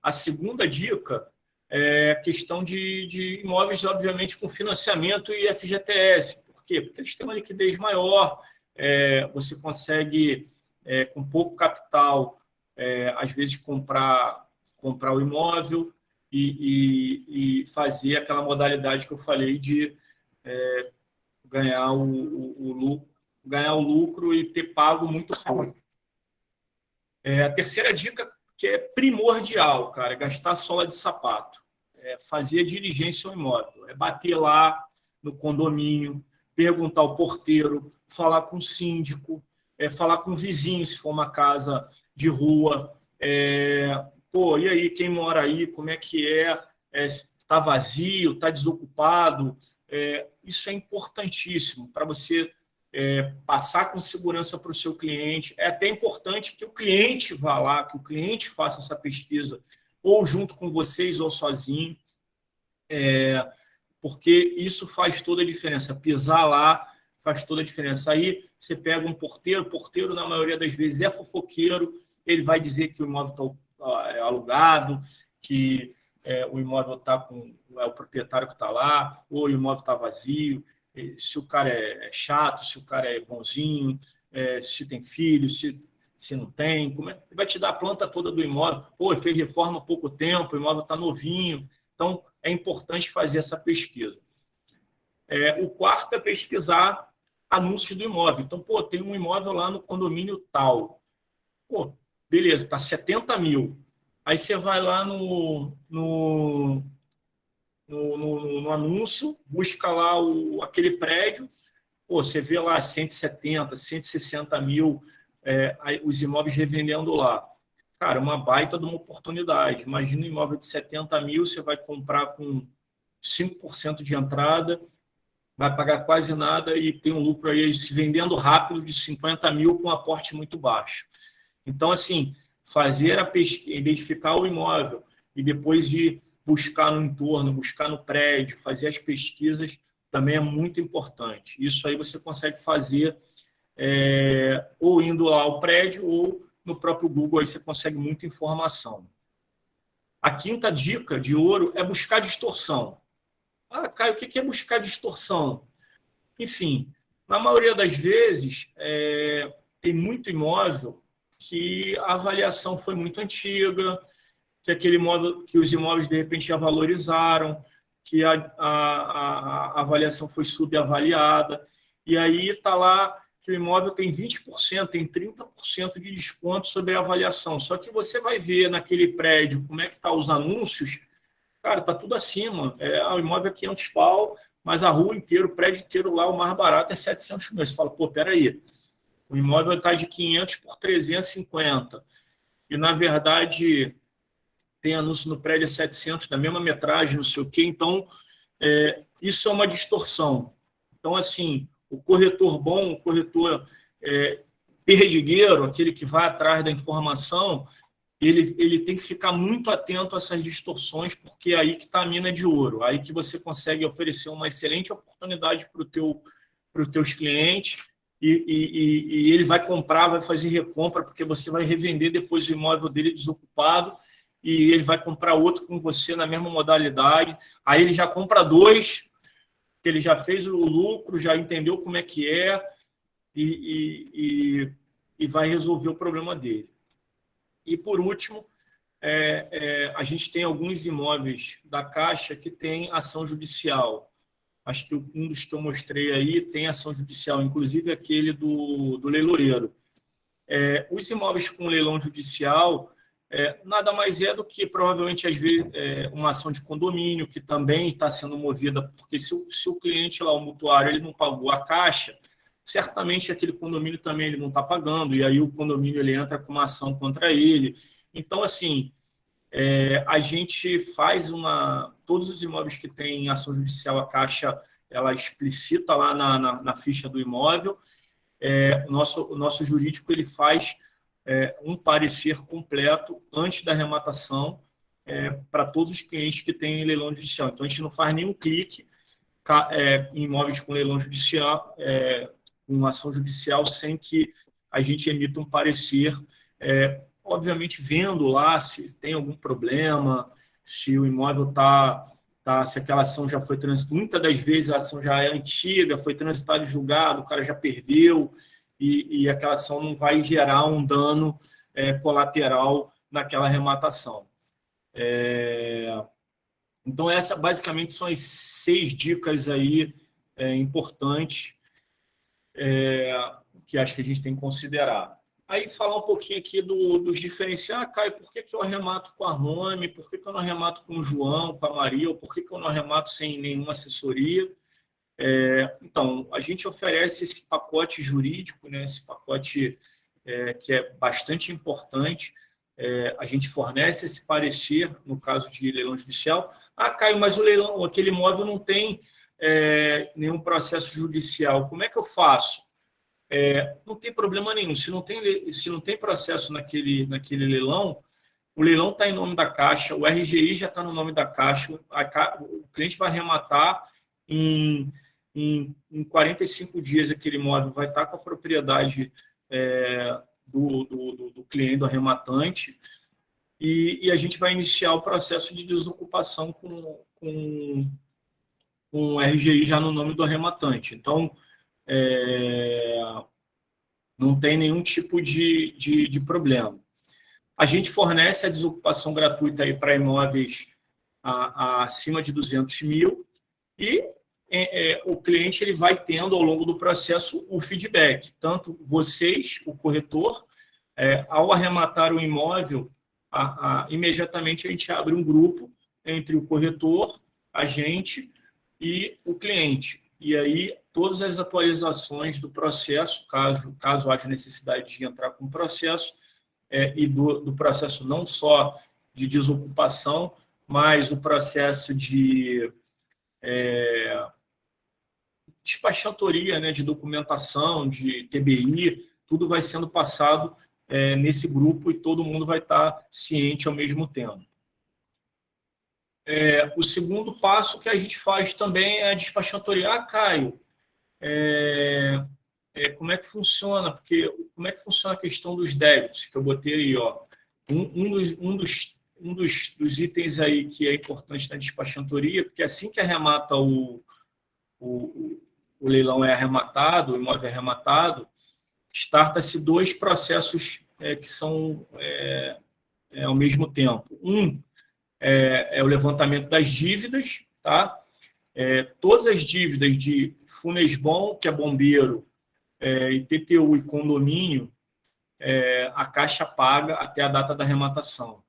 A segunda dica é a questão de imóveis, obviamente, com financiamento e FGTS. Por quê? Porque eles têm uma liquidez maior, você consegue, com pouco capital, às vezes, comprar o imóvel e fazer aquela modalidade que eu falei de ganhar o lucro e ter pago muito rápido. A terceira dica, que é primordial, cara, é gastar sola de sapato. fazer a diligência ao imóvel, é bater lá no condomínio, perguntar ao porteiro, falar com o síndico, falar com o vizinho, se for uma casa de rua. Pô, e aí, quem mora aí, como é que é? Está vazio, está desocupado? Isso é importantíssimo para você passar com segurança para o seu cliente. É até importante que o cliente vá lá, que o cliente faça essa pesquisa, ou junto com vocês, ou sozinho, porque isso faz toda a diferença. Pisar lá faz toda a diferença. Aí você pega um porteiro, o porteiro, na maioria das vezes, é fofoqueiro, ele vai dizer que o imóvel está alugado, que o imóvel está com o proprietário que está lá, ou o imóvel está vazio, se o cara é chato, se o cara é bonzinho, se tem filho, se não tem, ele vai te dar a planta toda do imóvel. Pô, fez reforma há pouco tempo, o imóvel está novinho. Então, é importante fazer essa pesquisa. O quarto é pesquisar anúncios do imóvel. Então, pô, tem um imóvel lá no condomínio tal. Pô, beleza, está 70 mil. Aí você vai lá no anúncio, busca lá aquele prédio, pô, você vê lá 170, 160 mil os imóveis revendendo lá. Cara, uma baita de uma oportunidade. Imagina um imóvel de 70 mil, você vai comprar com 5% de entrada, vai pagar quase nada e tem um lucro aí se vendendo rápido de 50 mil com um aporte muito baixo. Então, assim, fazer a pesquisa, identificar o imóvel e depois ir buscar no entorno, buscar no prédio, fazer as pesquisas também é muito importante. Isso aí você consegue fazer ou indo lá ao prédio ou no próprio Google, aí você consegue muita informação. A quinta dica de ouro é buscar distorção. Ah, Caio, o que é buscar distorção? Enfim, na maioria das vezes, tem muito imóvel que a avaliação foi muito antiga, que aquele imóvel, que os imóveis de repente já valorizaram, que a avaliação foi subavaliada, e aí está lá que o imóvel tem 20%, tem 30% de desconto sobre a avaliação. Só que você vai ver naquele prédio como é que estão os anúncios, cara, está tudo acima. O imóvel é 500 pau, mas a rua inteira, o prédio inteiro lá, o mais barato é 700 mil. Você fala, pô, peraí, o imóvel está de 500 por 350. E, na verdade, tem anúncio no prédio a 700, da mesma metragem, não sei o quê. Então, isso é uma distorção. Então, assim, o corretor bom, o corretor perdigueiro, aquele que vai atrás da informação, ele tem que ficar muito atento a essas distorções, porque é aí que está a mina de ouro, aí que você consegue oferecer uma excelente oportunidade para os teus clientes e ele vai comprar, vai fazer recompra, porque você vai revender depois o imóvel dele desocupado e ele vai comprar outro com você na mesma modalidade, aí ele já compra dois, ele já fez o lucro, já entendeu como é que é e vai resolver o problema dele. E, por último, a gente tem alguns imóveis da Caixa que tem ação judicial. Acho que um dos que eu mostrei aí tem ação judicial, inclusive aquele do leiloeiro. Os imóveis com leilão judicial nada mais é do que, provavelmente, às vezes, uma ação de condomínio que também está sendo movida, porque se o cliente lá, o mutuário, ele não pagou a Caixa, certamente aquele condomínio também ele não está pagando, e aí o condomínio ele entra com uma ação contra ele. Então, assim, a gente faz todos os imóveis que têm ação judicial, a Caixa ela explicita lá na ficha do imóvel. O nosso jurídico ele faz um parecer completo antes da arrematação para todos os clientes que têm leilão judicial. Então, a gente não faz nenhum clique em imóveis com leilão judicial, com ação judicial, sem que a gente emita um parecer, obviamente vendo lá se tem algum problema, se o imóvel se aquela ação já foi transitada. Muitas das vezes a ação já é antiga, foi transitada e julgado, o cara já perdeu, e aquela ação não vai gerar um dano colateral naquela arrematação. Então, essa basicamente são as 6 dicas aí importantes que acho que a gente tem que considerar. Aí falar um pouquinho aqui dos diferenciais. Ah, Caio, por que eu arremato com a Rome? Por que eu não arremato com o João, com a Maria? Ou por que eu não arremato sem nenhuma assessoria? Então, a gente oferece esse pacote jurídico, né, esse pacote que é bastante importante. A gente fornece esse parecer no caso de leilão judicial. Ah, Caio, mas o leilão, aquele imóvel não tem nenhum processo judicial. Como é que eu faço? Não tem problema nenhum. Se não tem processo naquele leilão, o leilão está em nome da Caixa, o RGI já está no nome da Caixa, o cliente vai arrematar em 45 dias, aquele imóvel vai estar com a propriedade do cliente, do arrematante, e a gente vai iniciar o processo de desocupação com o RGI já no nome do arrematante. Então, não tem nenhum tipo de problema. A gente fornece a desocupação gratuita para imóveis acima de 200 mil e o cliente ele vai tendo, ao longo do processo, o feedback. Tanto vocês, o corretor, ao arrematar o imóvel, imediatamente a gente abre um grupo entre o corretor, a gente e o cliente. E aí, todas as atualizações do processo, caso haja necessidade de entrar com o processo, e do processo não só de desocupação, mas o processo de despachantoria, né, de documentação, de TBI, tudo vai sendo passado nesse grupo e todo mundo vai estar ciente ao mesmo tempo. O segundo passo que a gente faz também é a despachantoria. Ah, Caio, como é que funciona? Porque como é que funciona a questão dos débitos que eu botei aí, ó? Um dos itens aí que é importante na despachantoria, porque assim que arremata o leilão é arrematado, o imóvel é arrematado, starta-se 2 processos que são ao mesmo tempo. Um é o levantamento das dívidas, tá? Todas as dívidas de Funesbom, que é bombeiro, IPTU e condomínio, a Caixa paga até a data da arrematação.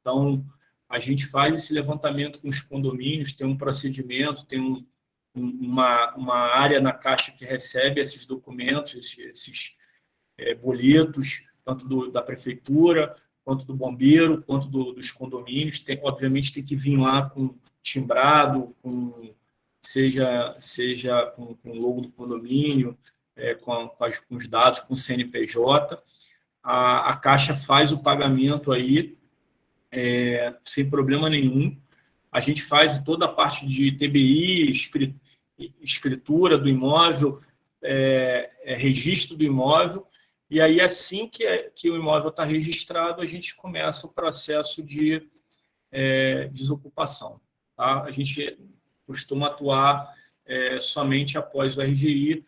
Então, a gente faz esse levantamento com os condomínios, tem um procedimento, tem uma área na Caixa que recebe esses documentos, esses boletos, tanto da prefeitura, quanto do bombeiro, quanto dos condomínios. Obviamente, tem que vir lá com timbrado, seja com o logo do condomínio, com os dados, com o CNPJ. A Caixa faz o pagamento aí, sem problema nenhum. A gente faz toda a parte de TBI, escritura do imóvel, registro do imóvel, e aí assim que o imóvel está registrado, a gente começa o processo de desocupação. Tá? A gente costuma atuar somente após o RGI,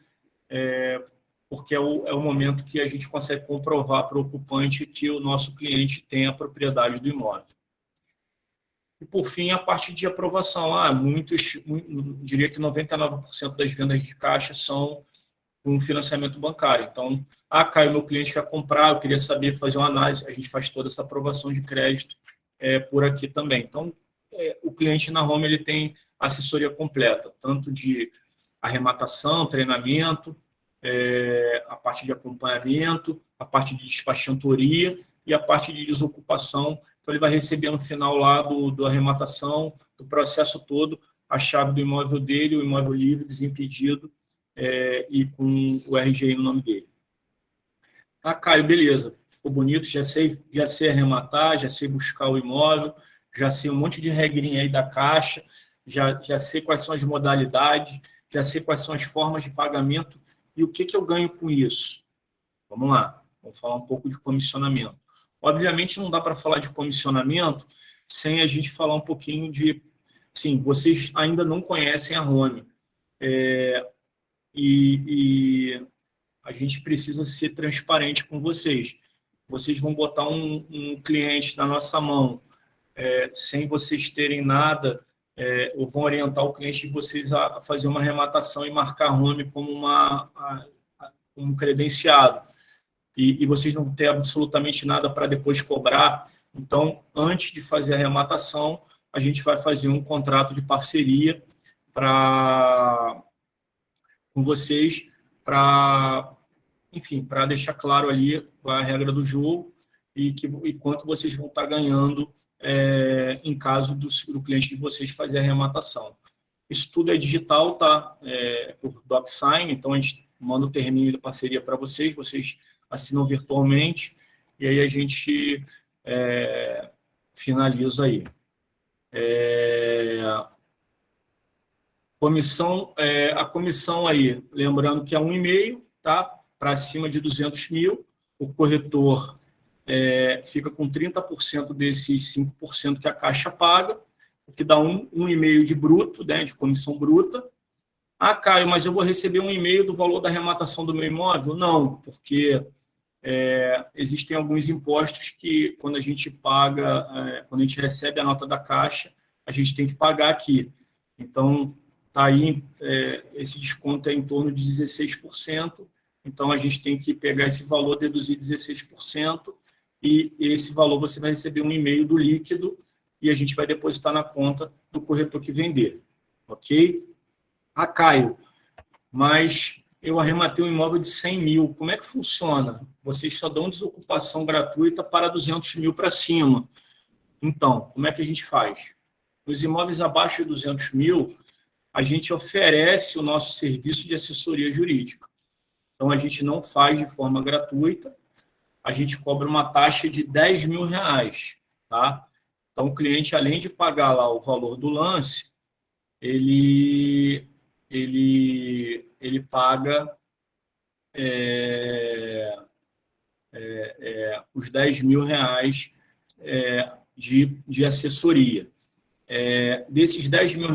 porque é o momento que a gente consegue comprovar para o ocupante que o nosso cliente tem a propriedade do imóvel. E, por fim, a parte de aprovação. Diria que 99% das vendas de Caixa são com financiamento bancário. Então, Caio, meu cliente quer comprar, eu queria saber, fazer uma análise, a gente faz toda essa aprovação de crédito por aqui também. Então, o cliente na Home ele tem assessoria completa, tanto de arrematação, treinamento, a parte de acompanhamento, a parte de despachantoria e a parte de desocupação. Então, ele vai receber no final lá do arrematação, do processo todo, a chave do imóvel dele, o imóvel livre, desimpedido, e com o RGI no nome dele. Caio, beleza, ficou bonito, já sei arrematar, já sei buscar o imóvel, já sei um monte de regrinha aí da Caixa, já sei quais são as modalidades, já sei quais são as formas de pagamento e o que eu ganho com isso. Vamos lá, vamos falar um pouco de comissionamento. Obviamente, não dá para falar de comissionamento sem a gente falar um pouquinho de... Sim, vocês ainda não conhecem a Home. E a gente precisa ser transparente com vocês. Vocês vão botar um cliente na nossa mão sem vocês terem nada, ou vão orientar o cliente de vocês a fazer uma arrematação e marcar a Home como um credenciado. e vocês não têm absolutamente nada para depois cobrar. Então, antes de fazer a arrematação, a gente vai fazer um contrato de parceria com vocês, enfim, para deixar claro ali qual é a regra do jogo e quanto vocês vão estar ganhando em caso do cliente de vocês fazer a arrematação. Isso tudo é digital, tá? Por DocSign, então a gente manda o termínio da parceria para vocês assinam virtualmente, e aí a gente finaliza aí. A comissão aí, lembrando que é 1,5, tá? Para cima de 200 mil, o corretor fica com 30% desses 5% que a Caixa paga, o que dá 1,5 de bruto, né, de comissão bruta. Ah, Caio, mas eu vou receber 1,5 do valor da arrematação do meu imóvel? Não, porque existem alguns impostos que, quando a gente paga, quando a gente recebe a nota da Caixa, a gente tem que pagar aqui. Então, tá aí, esse desconto é em torno de 16%, então a gente tem que pegar esse valor, deduzir 16%, e esse valor você vai receber 1,5 do líquido, e a gente vai depositar na conta do corretor que vender. Ok? Ah, Caio, mas eu arrematei um imóvel de 100 mil. Como é que funciona? Vocês só dão desocupação gratuita para 200 mil para cima. Então, como é que a gente faz? Nos imóveis abaixo de 200 mil, a gente oferece o nosso serviço de assessoria jurídica. Então, a gente não faz de forma gratuita, a gente cobra uma taxa de R$10 mil, tá? Então, o cliente, além de pagar lá o valor do lance, ele paga os R$10 mil de assessoria. Desses R$10 mil,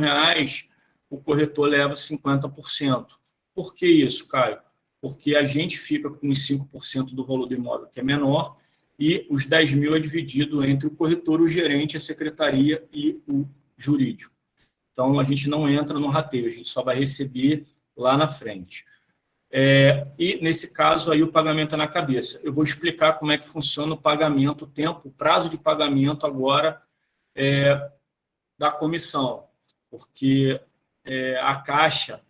o corretor leva 50%. Por que isso, Caio? Porque a gente fica com os 5% do valor do imóvel, que é menor, e os 10 mil é dividido entre o corretor, o gerente, a secretaria e o jurídico. Então, a gente não entra no rateio, a gente só vai receber lá na frente. E, nesse caso, aí o pagamento é na cabeça. Eu vou explicar como é que funciona o pagamento, o tempo, o prazo de pagamento agora da comissão, porque a Caixa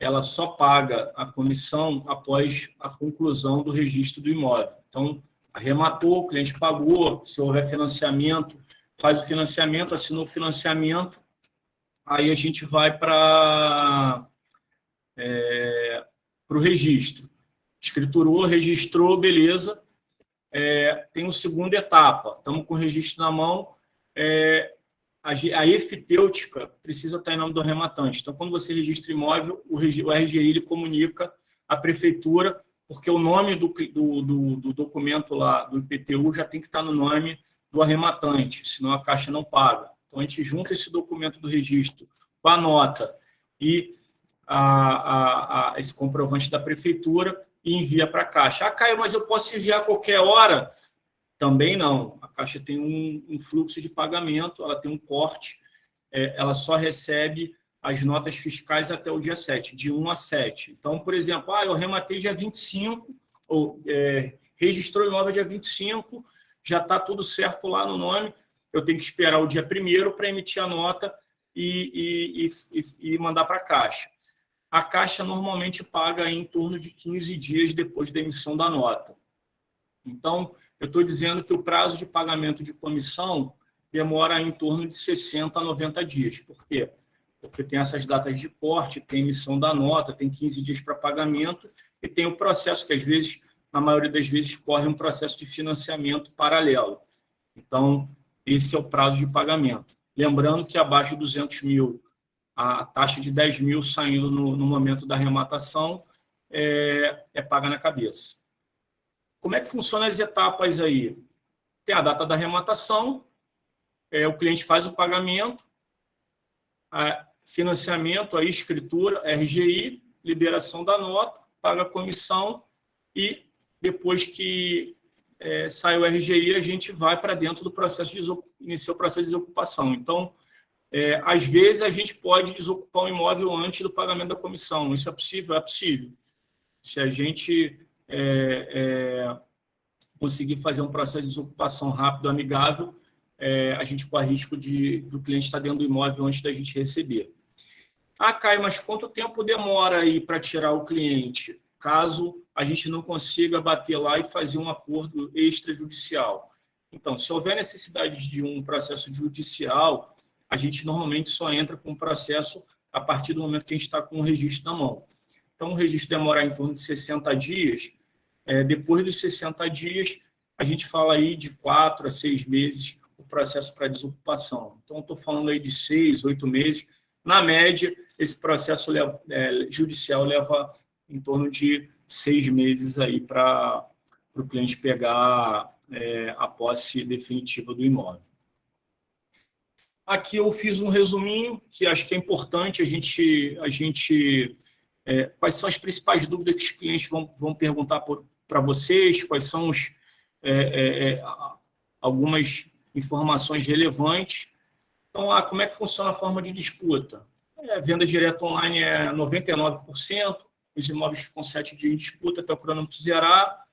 ela só paga a comissão após a conclusão do registro do imóvel. Então, arrematou, o cliente pagou, se houver financiamento, faz o financiamento, assinou o financiamento, aí a gente vai para o registro. Escriturou, registrou, beleza. Tem uma segunda etapa, estamos com o registro na mão, a efitêutica precisa estar em nome do arrematante. Então, quando você registra imóvel, o RGI ele comunica à prefeitura, porque o nome do documento lá, do IPTU, já tem que estar no nome do arrematante, senão a Caixa não paga. Então, a gente junta esse documento do registro com a nota e esse comprovante da prefeitura e envia para a Caixa. Ah, Caio, mas eu posso enviar a qualquer hora? Também não. A Caixa tem um fluxo de pagamento, ela tem um corte, ela só recebe as notas fiscais até o dia 7, de 1 a 7. Então, por exemplo, eu rematei dia 25, ou registrou o imóvel dia 25, já está tudo certo lá no nome, eu tenho que esperar o dia 1º para emitir a nota e mandar para a Caixa. A Caixa normalmente paga em torno de 15 dias depois da emissão da nota. Então, eu estou dizendo que o prazo de pagamento de comissão demora em torno de 60 a 90 dias. Por quê? Porque tem essas datas de corte, tem emissão da nota, tem 15 dias para pagamento e tem o processo que, às vezes, na maioria das vezes, corre um processo de financiamento paralelo. Então, esse é o prazo de pagamento. Lembrando que abaixo de 200 mil, a taxa de 10 mil saindo no momento da arrematação é paga na cabeça. Como é que funcionam as etapas aí? Tem a data da arrematação, o cliente faz o pagamento, financiamento, a escritura, RGI, liberação da nota, paga a comissão e depois que sai o RGI, a gente vai para dentro do processo inicia o processo de desocupação. Então, às vezes, a gente pode desocupar um imóvel antes do pagamento da comissão. Isso é possível? É possível. Se a gente conseguir fazer um processo de desocupação rápido, amigável, a gente corre risco do cliente estar dentro do imóvel antes da gente receber. Caio, mas quanto tempo demora aí para tirar o cliente, caso a gente não consiga bater lá e fazer um acordo extrajudicial? Então, se houver necessidade de um processo judicial, a gente normalmente só entra com o processo a partir do momento que a gente está com o registro na mão. Então, o registro demora em torno de 60 dias. Depois dos 60 dias, a gente fala aí de 4 a 6 meses o processo para desocupação. Então, estou falando aí de 6, 8 meses. Na média, esse processo judicial leva em torno de 6 meses aí para o cliente pegar a posse definitiva do imóvel. Aqui eu fiz um resuminho, que acho que é importante a gente quais são as principais dúvidas que os clientes vão perguntar para vocês, quais são algumas informações relevantes. Então, como é que funciona a forma de disputa? Venda direta online é 99%, os imóveis ficam 7 dias em disputa até o cronômetro zerar.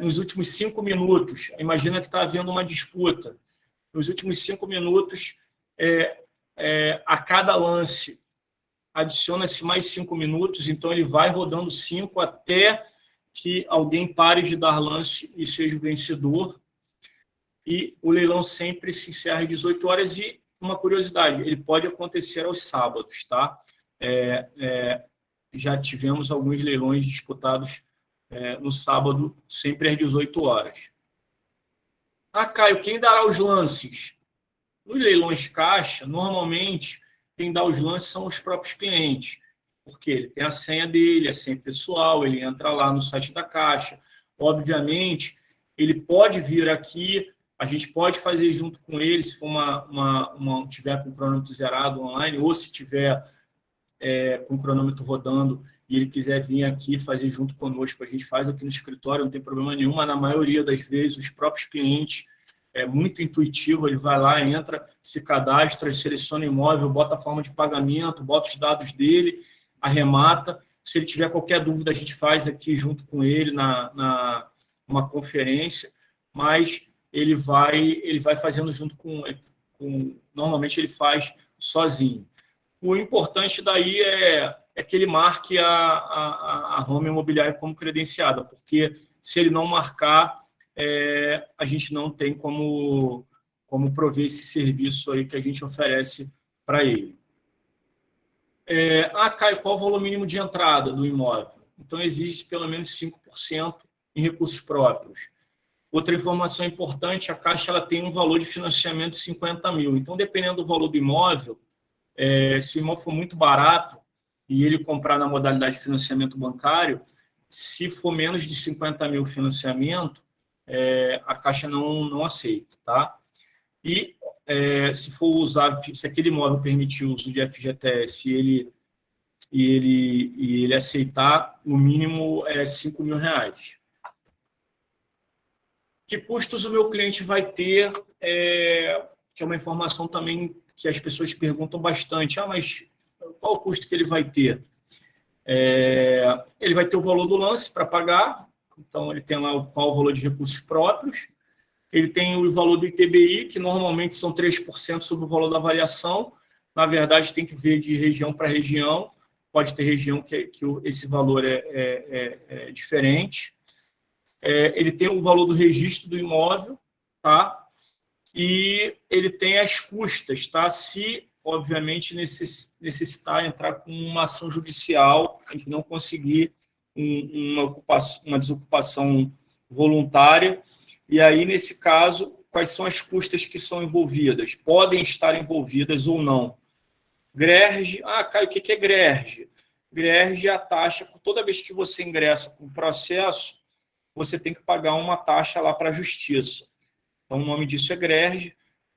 Nos últimos 5 minutos, imagina que está havendo uma disputa. Nos últimos 5 minutos, a cada lance, adiciona-se mais 5 minutos, então ele vai rodando 5 até que alguém pare de dar lance e seja o vencedor. E o leilão sempre se encerra às 18 horas. E uma curiosidade, ele pode acontecer aos sábados, tá? Já tivemos alguns leilões disputados no sábado, sempre às 18 horas. Caio, quem dará os lances? Nos leilões de caixa, normalmente, quem dá os lances são os próprios clientes, porque ele tem a senha dele, a senha pessoal, ele entra lá no site da Caixa. Obviamente, ele pode vir aqui, a gente pode fazer junto com ele, se for tiver com o cronômetro zerado online, ou se tiver com o cronômetro rodando e ele quiser vir aqui fazer junto conosco, a gente faz aqui no escritório, não tem problema nenhum, mas na maioria das vezes os próprios clientes, é muito intuitivo, ele vai lá, entra, se cadastra, seleciona imóvel, bota a forma de pagamento, bota os dados dele, arremata. Se ele tiver qualquer dúvida, a gente faz aqui junto com ele numa conferência, mas ele vai fazendo junto com normalmente ele faz sozinho. O importante daí é que ele marque a Home Imobiliária como credenciada, porque se ele não marcar, a gente não tem como prover esse serviço aí que a gente oferece para ele. Caio, qual o valor mínimo de entrada do imóvel? Então, existe pelo menos 5% em recursos próprios. Outra informação importante, a Caixa ela tem um valor de financiamento de 50 mil. Então, dependendo do valor do imóvel, se o imóvel for muito barato e ele comprar na modalidade de financiamento bancário, se for menos de 50 mil financiamento, a Caixa não aceita, tá? E se aquele imóvel permitir o uso de FGTS e ele aceitar, o mínimo é R$5.000. Que custos o meu cliente vai ter, que é uma informação também que as pessoas perguntam bastante. Mas qual o custo que ele vai ter? Ele vai ter o valor do lance para pagar, então ele tem lá qual o valor de recursos próprios, ele tem o valor do ITBI, que normalmente são 3% sobre o valor da avaliação. Na verdade, tem que ver de região para região, pode ter região que esse valor é diferente. Ele tem o valor do registro do imóvel, tá? E ele tem as custas, tá? Se, obviamente, necessitar entrar com uma ação judicial, a gente não conseguir uma desocupação voluntária. E aí, nesse caso, quais são as custas que são envolvidas? Podem estar envolvidas ou não. GRERG, Caio, o que é GRERG? GRERG é a taxa, toda vez que você ingressa com o processo, você tem que pagar uma taxa lá para a justiça. Então, o nome disso é GRERG.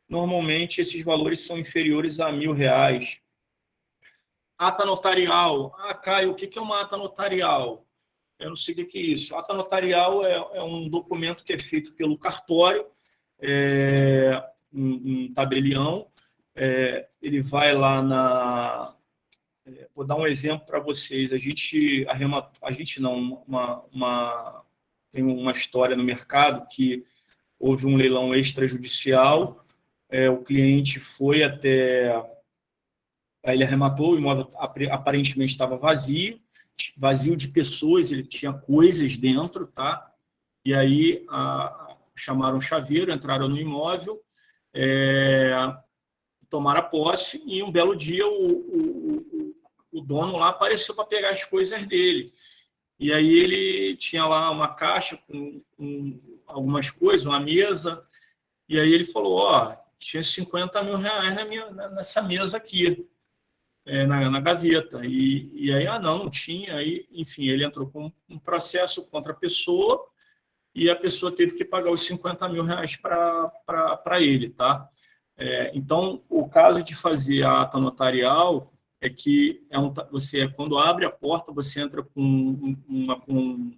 Normalmente, esses valores são inferiores a R$1.000. Ata notarial. Caio, o que é uma ata notarial? Eu não sei o que é isso. A ata notarial é um documento que é feito pelo cartório, um tabelião. Ele vai lá vou dar um exemplo para vocês. Uma tem uma história no mercado que houve um leilão extrajudicial, o cliente foi até... Aí ele arrematou, o imóvel aparentemente estava vazio de pessoas, ele tinha coisas dentro, tá? E aí chamaram o chaveiro, entraram no imóvel, tomaram a posse, e um belo dia o dono lá apareceu para pegar as coisas dele. E aí ele tinha lá uma caixa com algumas coisas, uma mesa, e aí ele falou, tinha 50 mil reais nessa mesa aqui, na gaveta. E aí, não tinha. Aí, enfim, ele entrou com um processo contra a pessoa, e a pessoa teve que pagar os 50 mil reais para ele, tá? Então, o caso de fazer a ata notarial é que você, quando abre a porta, você entra com um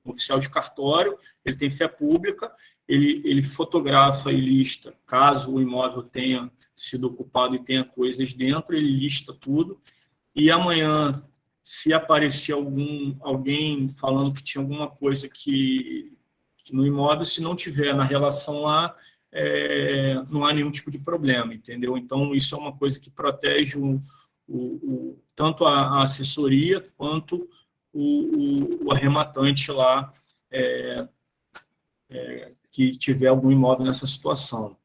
oficial de cartório, ele tem fé pública, ele fotografa e lista, caso o imóvel tenha sido ocupado e tenha coisas dentro, ele lista tudo, e amanhã, se aparecer alguém falando que tinha alguma coisa que no imóvel, se não tiver na relação lá, não há nenhum tipo de problema, entendeu? Então, isso é uma coisa que protege tanto a assessoria quanto o arrematante lá, que tiver algum imóvel nessa situação.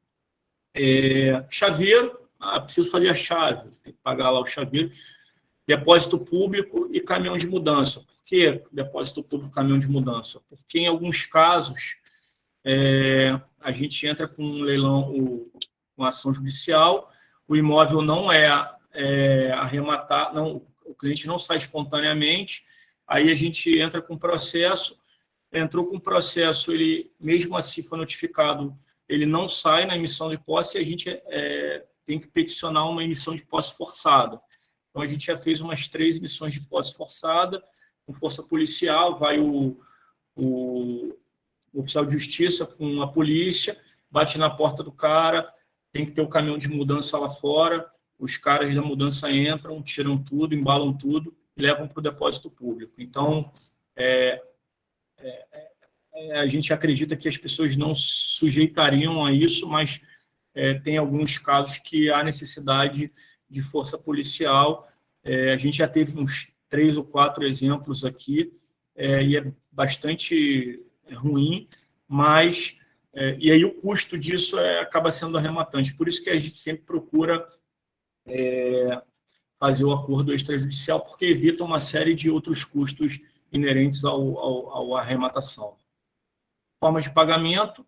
Chaveiro, preciso fazer a chave, tem que pagar lá o chaveiro, depósito público e caminhão de mudança. Por que depósito público e caminhão de mudança? Porque, em alguns casos, a gente entra com um leilão, com ação judicial, o imóvel não arrematado, o cliente não sai espontaneamente, aí a gente entra com processo, entrou com processo, ele, mesmo assim, foi notificado, ele não sai na emissão de posse, e a gente tem que peticionar uma emissão de posse forçada. Então, a gente já fez umas 3 emissões de posse forçada, com força policial, vai o oficial de justiça com a polícia, bate na porta do cara, tem que ter o caminhão de mudança lá fora, os caras da mudança entram, tiram tudo, embalam tudo e levam para o depósito público. Então, a gente acredita que as pessoas não se sujeitariam a isso, mas tem alguns casos que há necessidade de força policial. A gente já teve uns 3 ou 4 exemplos aqui, e é bastante ruim, mas... e aí o custo disso acaba sendo arrematante. Por isso que a gente sempre procura fazer o acordo extrajudicial, porque evita uma série de outros custos inerentes ao arrematação. Formas de pagamento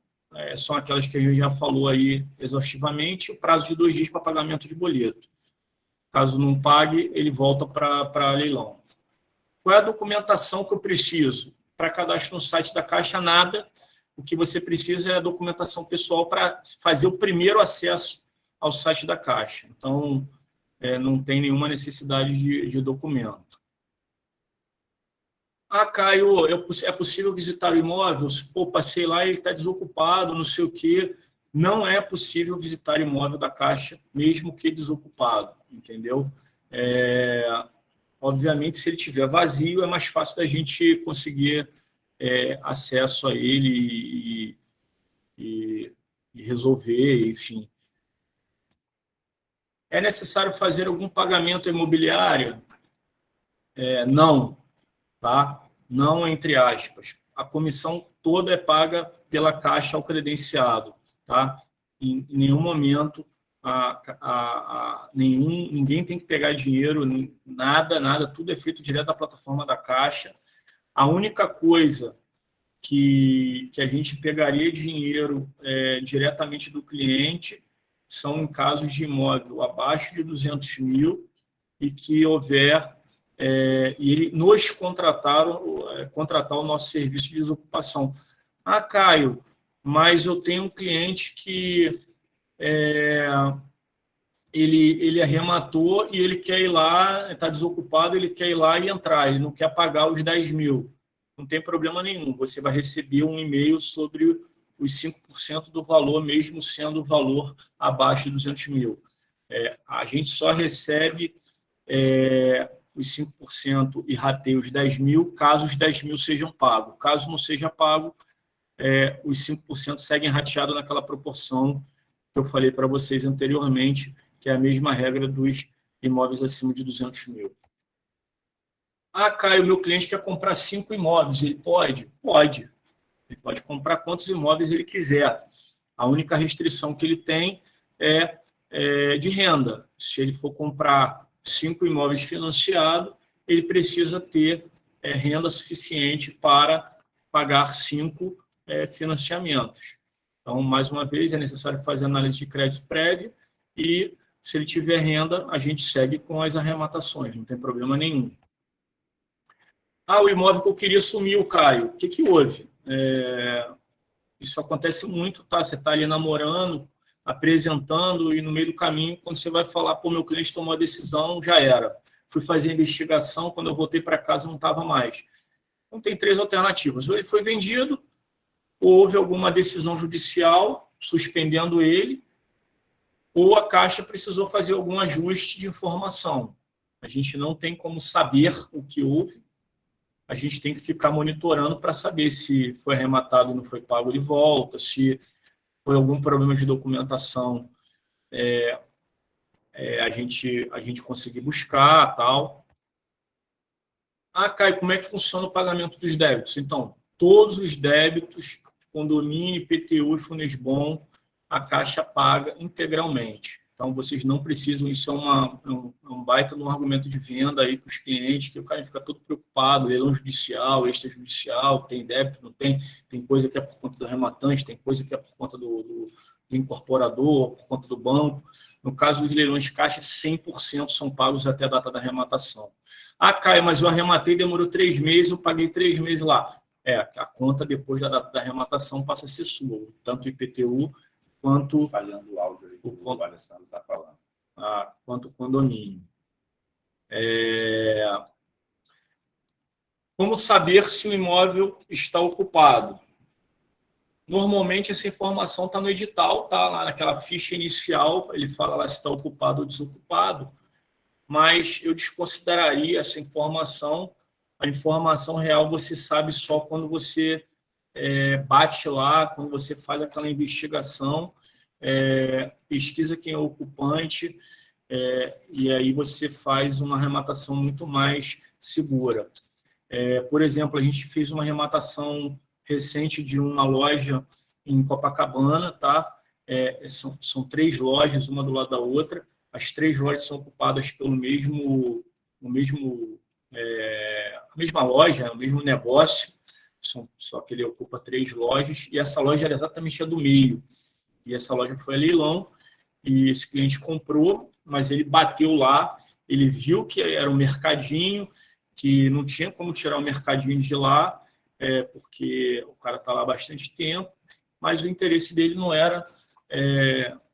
são aquelas que a gente já falou aí exaustivamente, o prazo de 2 dias para pagamento de boleto. Caso não pague, ele volta para leilão. Qual é a documentação que eu preciso? Para cadastro no site da Caixa, nada. O que você precisa é a documentação pessoal para fazer o primeiro acesso ao site da Caixa. Então, não tem nenhuma necessidade de documento. Caio, é possível visitar o imóvel? Pô, passei lá e ele está desocupado, não sei o quê. Não é possível visitar imóvel da Caixa, mesmo que desocupado, entendeu? Obviamente, se ele estiver vazio, é mais fácil da gente conseguir acesso a ele e resolver, enfim. É necessário fazer algum pagamento imobiliário? Não, tá? Não, entre aspas. A comissão toda é paga pela Caixa ao credenciado, tá? Em nenhum momento ninguém tem que pegar dinheiro, nada, tudo é feito direto da plataforma da Caixa. A única coisa que a gente pegaria dinheiro diretamente do cliente são em casos de imóvel abaixo de 200 mil e que houver, e ele nos contratar o nosso serviço de desocupação. Caio, mas eu tenho um cliente que ele arrematou e ele quer ir lá, está desocupado, ele quer ir lá e entrar, ele não quer pagar os 10 mil. Não tem problema nenhum, você vai receber um e-mail sobre os 5% do valor, mesmo sendo o valor abaixo de 200 mil. A gente só recebe os 5% e rateia os 10 mil, caso os 10 mil sejam pagos. Caso não seja pago, os 5% seguem rateados naquela proporção que eu falei para vocês anteriormente, que é a mesma regra dos imóveis acima de 200 mil. Ah, Caio, meu cliente quer comprar 5 imóveis. Ele pode? Pode. Ele pode comprar quantos imóveis ele quiser. A única restrição que ele tem é de renda. Se ele for comprar 5 imóveis financiados, ele precisa ter renda suficiente para pagar 5 financiamentos. Então, mais uma vez, é necessário fazer análise de crédito prévia e, se ele tiver renda, a gente segue com as arrematações, não tem problema nenhum. Ah, o imóvel que eu queria sumiu, Caio. O que houve? Isso acontece muito, tá? Você está ali namorando, apresentando, e no meio do caminho, quando você vai falar, pô, meu cliente tomou a decisão, já era. Fui fazer a investigação, quando eu voltei para casa não estava mais. Então, tem 3 alternativas. Ou ele foi vendido, ou houve alguma decisão judicial suspendendo ele, ou a Caixa precisou fazer algum ajuste de informação. A gente não tem como saber o que houve, a gente tem que ficar monitorando para saber se foi arrematado e não foi pago de volta, se foi algum problema de documentação, a gente conseguir buscar, tal. Ah, Caio, como é que funciona o pagamento dos débitos? Então, todos os débitos, condomínio, IPTU e Funesbom, a Caixa paga integralmente. Então, vocês não precisam, isso é um baita de um argumento de venda aí para os clientes, que o cara fica todo preocupado, leilão judicial, extrajudicial, tem débito, não tem, tem coisa que é por conta do rematante, tem coisa que é por conta do incorporador, por conta do banco. No caso dos leilões de Caixa, 100% são pagos até a data da arrematação. Ah, Caio, mas eu arrematei, demorou 3 meses, eu paguei 3 meses lá. A conta depois da data da arrematação passa a ser sua, tanto o IPTU quanto falhando o áudio aí, o Alessandro está falando. Quanto o condomínio. Como saber se o imóvel está ocupado? Normalmente, essa informação está no edital, está lá naquela ficha inicial, ele fala lá se está ocupado ou desocupado, mas eu desconsideraria essa informação. A informação real você sabe só quando você bate lá, quando você faz aquela investigação, pesquisa quem é o ocupante, e aí você faz uma arrematação muito mais segura. Por exemplo, a gente fez uma arrematação recente de uma loja em Copacabana, tá? São 3 lojas, uma do lado da outra. As 3 lojas são ocupadas pelo a mesma loja, o mesmo negócio, só que ele ocupa 3 lojas, e essa loja era exatamente a do meio. E essa loja foi a leilão, e esse cliente comprou, mas ele bateu lá, ele viu que era um mercadinho, que não tinha como tirar o mercadinho de lá, porque o cara está lá há bastante tempo, mas o interesse dele não era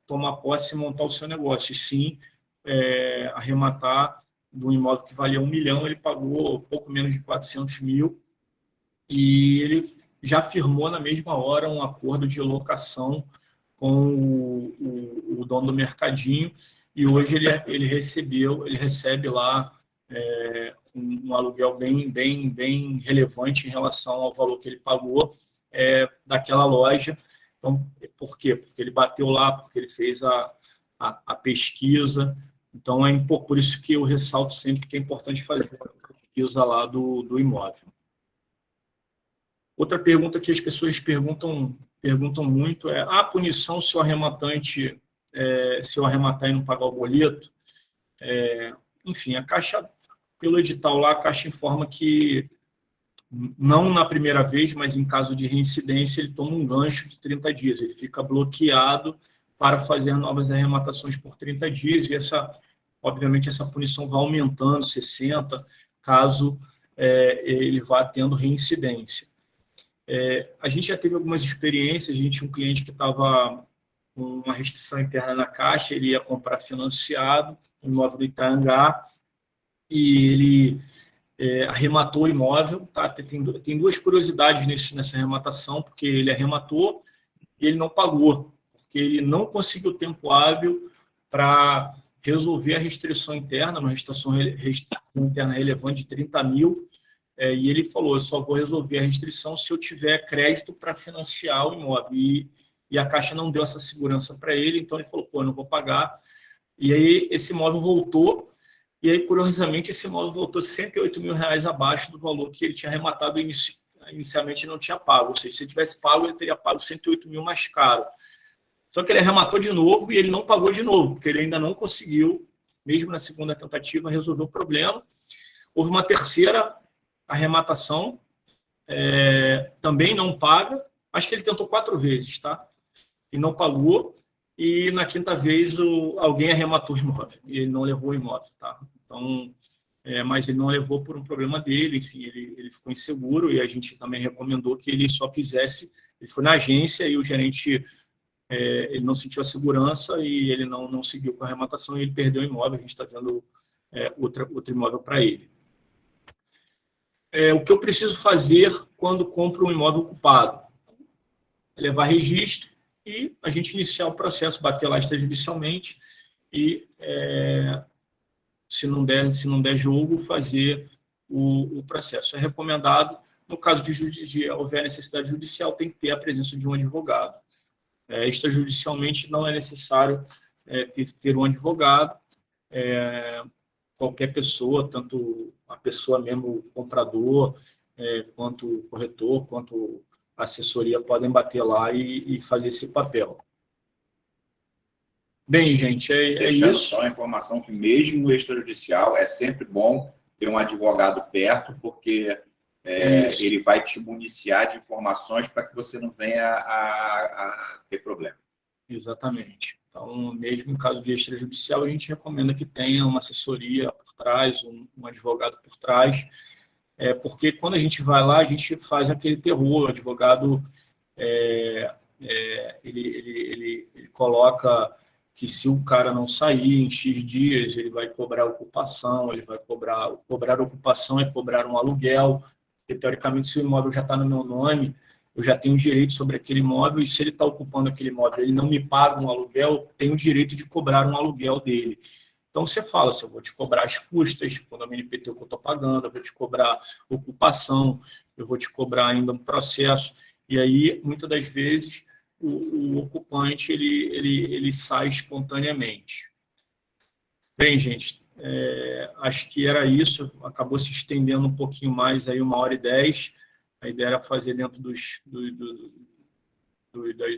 tomar posse e montar o seu negócio, e sim arrematar do imóvel que valia 1 milhão, ele pagou pouco menos de 400 mil, e ele já firmou na mesma hora um acordo de locação com o dono do mercadinho, e hoje ele recebe lá um aluguel bem relevante em relação ao valor que ele pagou daquela loja. Então, por quê? Porque ele bateu lá, porque ele fez a pesquisa. Então, por isso que eu ressalto sempre que é importante fazer a pesquisa lá do imóvel. Outra pergunta que as pessoas perguntam muito é: a punição se o arrematante, se eu arrematar e não pagar o boleto? Enfim, a Caixa, pelo edital lá, a Caixa informa que não na primeira vez, mas em caso de reincidência, ele toma um gancho de 30 dias. Ele fica bloqueado para fazer novas arrematações por 30 dias, e obviamente essa punição vai aumentando, 60, caso ele vá tendo reincidência. A gente já teve algumas experiências, a gente tinha um cliente que estava com uma restrição interna na Caixa, ele ia comprar financiado, um imóvel do Itaiangá, e ele arrematou o imóvel. Tá? Tem 2 curiosidades nessa arrematação, porque ele arrematou e ele não pagou, porque ele não conseguiu tempo hábil para resolver a restrição interna, uma restrição interna relevante de 30 mil, e ele falou, eu só vou resolver a restrição se eu tiver crédito para financiar o imóvel. E a Caixa não deu essa segurança para ele, então ele falou, pô, eu não vou pagar. E aí esse imóvel voltou, e aí, curiosamente, esse imóvel voltou 108 mil reais abaixo do valor que ele tinha arrematado inicialmente não tinha pago. Ou seja, se ele tivesse pago, ele teria pago 108 mil mais caro. Só que ele arrematou de novo e ele não pagou de novo, porque ele ainda não conseguiu, mesmo na segunda tentativa, resolver o problema. Houve uma terceira arrematação, também não paga. Acho que ele tentou 4 vezes, tá? E não pagou. E na quinta vez alguém arrematou o imóvel e ele não levou o imóvel, tá? Então, mas ele não levou por um problema dele, enfim, ele ficou inseguro e a gente também recomendou que ele só fizesse, ele foi na agência e o gerente, ele não sentiu a segurança e ele não seguiu com a arrematação e ele perdeu o imóvel, a gente está vendo outro imóvel para ele. O que eu preciso fazer quando compro um imóvel ocupado? Levar registro e a gente iniciar o processo, bater lá extrajudicialmente e, se não der jogo, fazer o processo. É recomendado, no caso de houver necessidade judicial, tem que ter a presença de um advogado. Extrajudicialmente não é necessário ter um advogado. Qualquer pessoa, tanto a pessoa mesmo, o comprador, quanto o corretor, quanto a assessoria, podem bater lá e fazer esse papel. Bem, gente, Deixando isso. só a informação que mesmo extrajudicial é sempre bom ter um advogado perto, porque ele vai te municiar de informações para que você não venha a ter problema. Exatamente. Então, mesmo em caso de extrajudicial, a gente recomenda que tenha uma assessoria por trás, um advogado por trás, porque quando a gente vai lá, a gente faz aquele terror, o advogado ele coloca que se o cara não sair em X dias, ele vai cobrar ocupação, ele vai cobrar ocupação é cobrar um aluguel, porque, teoricamente, se o imóvel já está no meu nome, eu já tenho direito sobre aquele imóvel, e se ele está ocupando aquele imóvel, ele não me paga um aluguel, tenho o direito de cobrar um aluguel dele. Então, você fala, eu vou te cobrar as custas, condomínio IPTU que eu estou pagando, eu vou te cobrar ocupação, eu vou te cobrar ainda um processo, e aí, muitas das vezes, o ocupante ele sai espontaneamente. Bem, gente, acho que era isso, acabou se estendendo um pouquinho mais, aí 1h10, a ideia era fazer dentro dos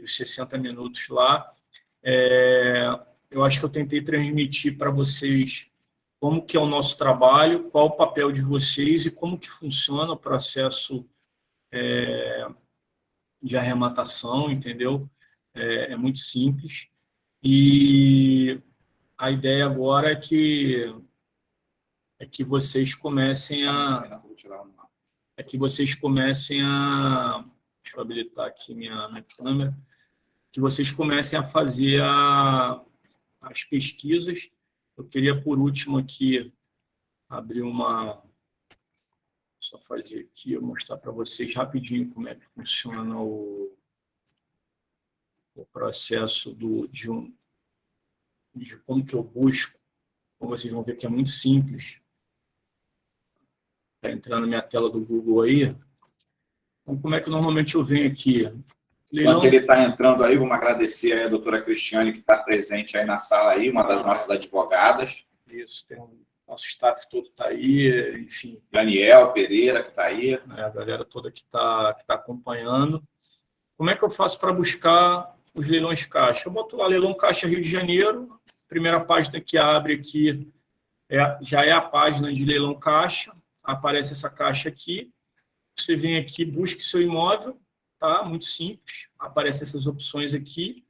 60 minutos lá. Eu acho que eu tentei transmitir para vocês como que é o nosso trabalho, qual o papel de vocês e como que funciona o processo de arrematação, entendeu? É muito simples. E a ideia agora é que vocês comecem a... Deixa eu habilitar aqui minha câmera. Que vocês comecem a fazer as pesquisas. Eu queria, por último, aqui, abrir uma... Só fazer aqui, eu mostrar para vocês rapidinho como é que funciona o processo de como que eu busco. Como vocês vão ver que é muito simples. Está entrando na minha tela do Google aí. Então, como é que normalmente eu venho aqui? Enquanto ele está entrando aí, vamos agradecer aí a doutora Cristiane, que está presente aí na sala, aí, uma das nossas advogadas. Isso, tem nosso staff todo está aí, enfim. Daniel Pereira, que está aí. A galera toda que tá acompanhando. Como é que eu faço para buscar os leilões caixa? Eu boto lá leilão caixa Rio de Janeiro, primeira página que abre aqui já é a página de leilão caixa, aparece essa caixa aqui, você vem aqui, busque seu imóvel, tá? Muito simples, aparecem essas opções aqui,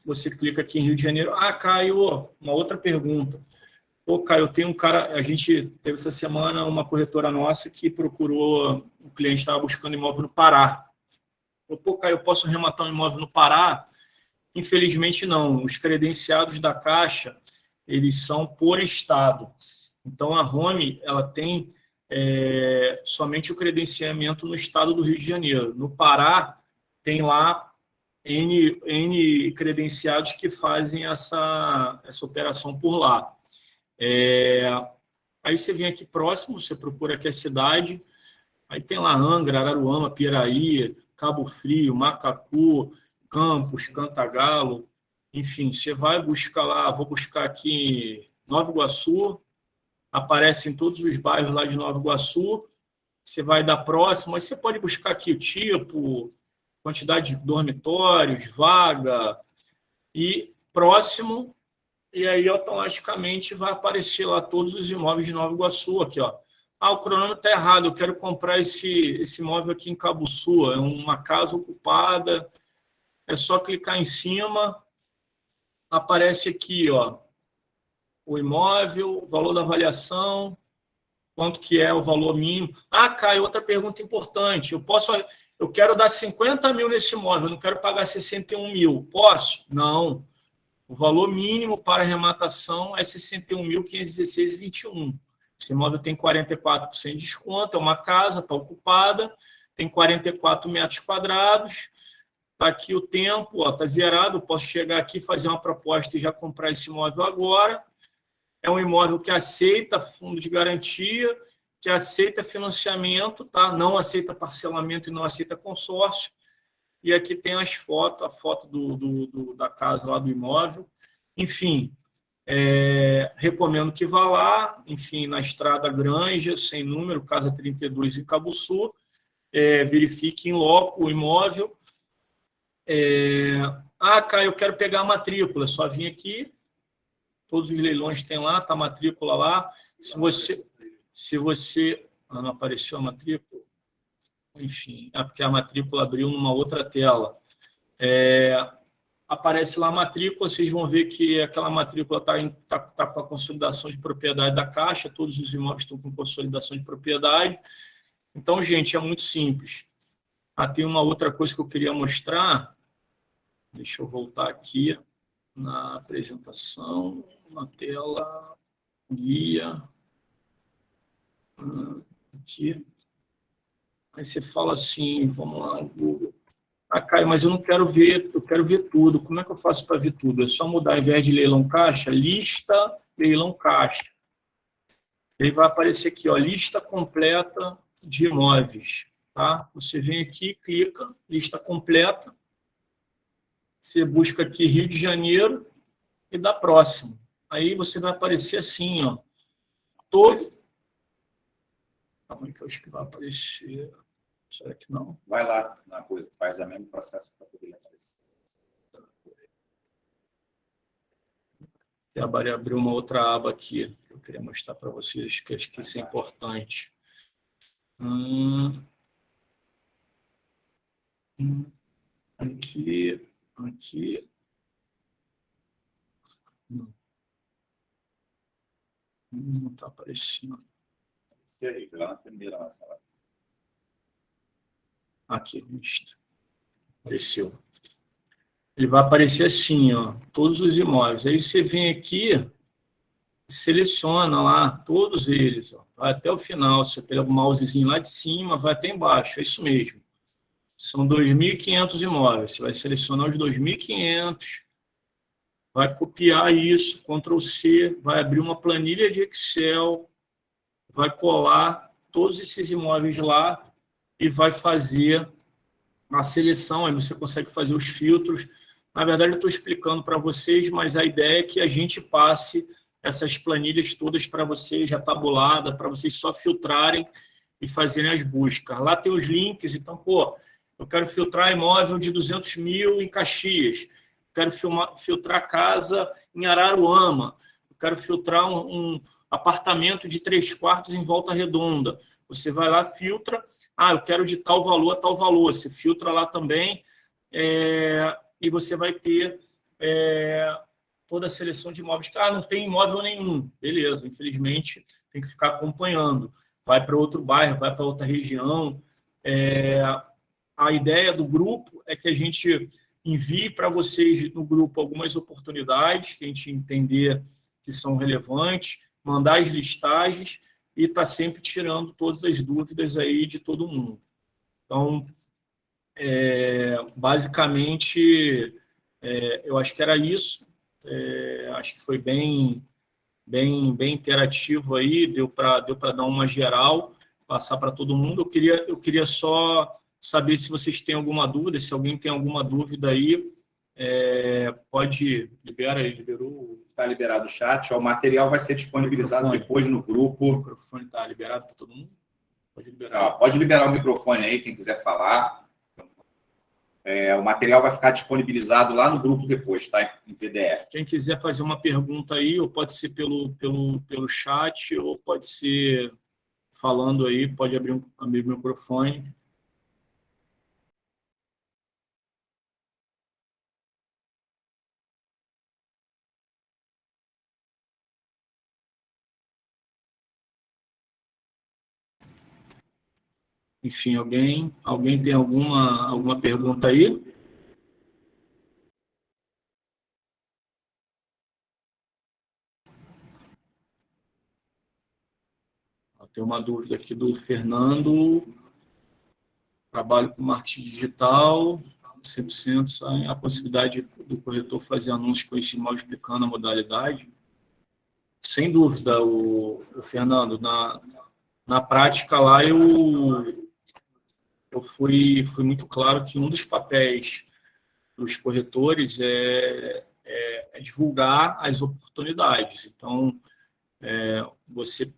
você clica aqui em Rio de Janeiro. Caio, uma outra pergunta. Caio, tem um cara, a gente teve essa semana uma corretora nossa que procurou, o cliente estava buscando imóvel no Pará. Caio, eu posso arrematar um imóvel no Pará? Infelizmente não, os credenciados da Caixa, eles são por estado. Então, a Home, ela tem somente o credenciamento no estado do Rio de Janeiro. No Pará, tem lá N credenciados que fazem essa operação por lá. Aí você vem aqui próximo, você procura aqui a cidade, aí tem lá Angra, Araruama, Piraí, Cabo Frio, Macacu, Campos, Cantagalo, enfim, você vai buscar lá, vou buscar aqui Nova Iguaçu, aparece em todos os bairros lá de Nova Iguaçu, você vai dar próximo, aí você pode buscar aqui o tipo, quantidade de dormitórios, vaga, e próximo, e aí automaticamente vai aparecer lá todos os imóveis de Nova Iguaçu, aqui, ó. O cronômetro está errado, eu quero comprar esse imóvel aqui em Cabuçu, é uma casa ocupada, é só clicar em cima, aparece aqui, ó, o imóvel, o valor da avaliação, quanto que é o valor mínimo. Caio, outra pergunta importante, eu quero dar 50 mil nesse imóvel, eu não quero pagar 61 mil, posso? Não. O valor mínimo para arrematação é 61.516,21. Esse imóvel tem 44% de desconto, é uma casa, está ocupada, tem 44 metros quadrados, está aqui o tempo, está zerado, eu posso chegar aqui, fazer uma proposta e já comprar esse imóvel agora. É um imóvel que aceita fundo de garantia, que aceita financiamento, tá? Não aceita parcelamento e não aceita consórcio. E aqui tem as fotos, a foto da casa lá do imóvel. Enfim, recomendo que vá lá, enfim, na Estrada Granja, sem número, casa 32 em Cabuçu, verifique em loco o imóvel. Caio, eu quero pegar a matrícula, só vim aqui, todos os leilões tem lá, está a matrícula lá. Se você... não apareceu a matrícula? Enfim, é porque a matrícula abriu numa outra tela. Aparece lá a matrícula, vocês vão ver que aquela matrícula está com a consolidação de propriedade da Caixa, todos os imóveis estão com consolidação de propriedade. Então, gente, é muito simples. Tem uma outra coisa que eu queria mostrar. Deixa eu voltar aqui na apresentação, na tela, guia. Aqui. Aí você fala assim, vamos lá, Google. Caio, mas eu não quero ver, eu quero ver tudo. Como é que eu faço para ver tudo? É só mudar, ao invés de leilão caixa, lista, leilão caixa. Ele vai aparecer aqui, ó, lista completa de imóveis. Tá? Você vem aqui, clica, lista completa. Você busca aqui Rio de Janeiro e dá próximo. Aí você vai aparecer assim, ó. Calma aí que eu acho que vai aparecer. Será que não? Vai lá na coisa, faz o mesmo processo para poder aparecer. Abriu uma outra aba aqui que eu queria mostrar para vocês, que acho que isso é importante. Aqui. Não está aparecendo. E aí, lá na primeira na sala. Aqui, lista. Apareceu. Ele vai aparecer assim, ó, todos os imóveis. Aí você vem aqui, seleciona lá todos eles, ó, vai até o final. Você pega o mousezinho lá de cima, vai até embaixo. É isso mesmo. São 2.500 imóveis. Você vai selecionar os 2.500, vai copiar isso, Ctrl+C, vai abrir uma planilha de Excel, vai colar todos esses imóveis lá e vai fazer a seleção. Aí você consegue fazer os filtros. Na verdade, eu estou explicando para vocês, mas a ideia é que a gente passe essas planilhas todas para vocês, já tabulada, para vocês só filtrarem e fazerem as buscas. Lá tem os links, então, eu quero filtrar imóvel de 200 mil em Caxias, quero filtrar casa em Araruama, quero filtrar um apartamento de 3 quartos em Volta Redonda. Você vai lá, filtra, eu quero de tal valor a tal valor, você filtra lá também, e você vai ter toda a seleção de imóveis. Não tem imóvel nenhum, beleza, infelizmente tem que ficar acompanhando, vai para outro bairro, vai para outra região. A ideia do grupo é que a gente envie para vocês no grupo algumas oportunidades que a gente entender que são relevantes, mandar as listagens e está sempre tirando todas as dúvidas aí de todo mundo. Então, Basicamente, eu acho que era isso. Acho que foi bem interativo aí, deu para dar uma geral, passar para todo mundo. Eu queria só saber se vocês têm alguma dúvida, se alguém tem alguma dúvida aí, pode, liberou. Está liberado o chat, o material vai ser disponibilizado depois no grupo. O microfone está liberado para todo mundo? Pode liberar. Pode liberar o microfone aí, quem quiser falar. O material vai ficar disponibilizado lá no grupo depois, tá? Em PDF. Quem quiser fazer uma pergunta aí, ou pode ser pelo chat, ou pode ser falando aí, pode abrir o microfone. Enfim, alguém tem alguma pergunta aí? Tem uma dúvida aqui do Fernando. Trabalho com marketing digital, 100%. A possibilidade do corretor fazer anúncios com esse mal explicando a modalidade? Sem dúvida, o Fernando. Na prática lá, eu fui muito claro que um dos papéis dos corretores é divulgar as oportunidades. Então, você,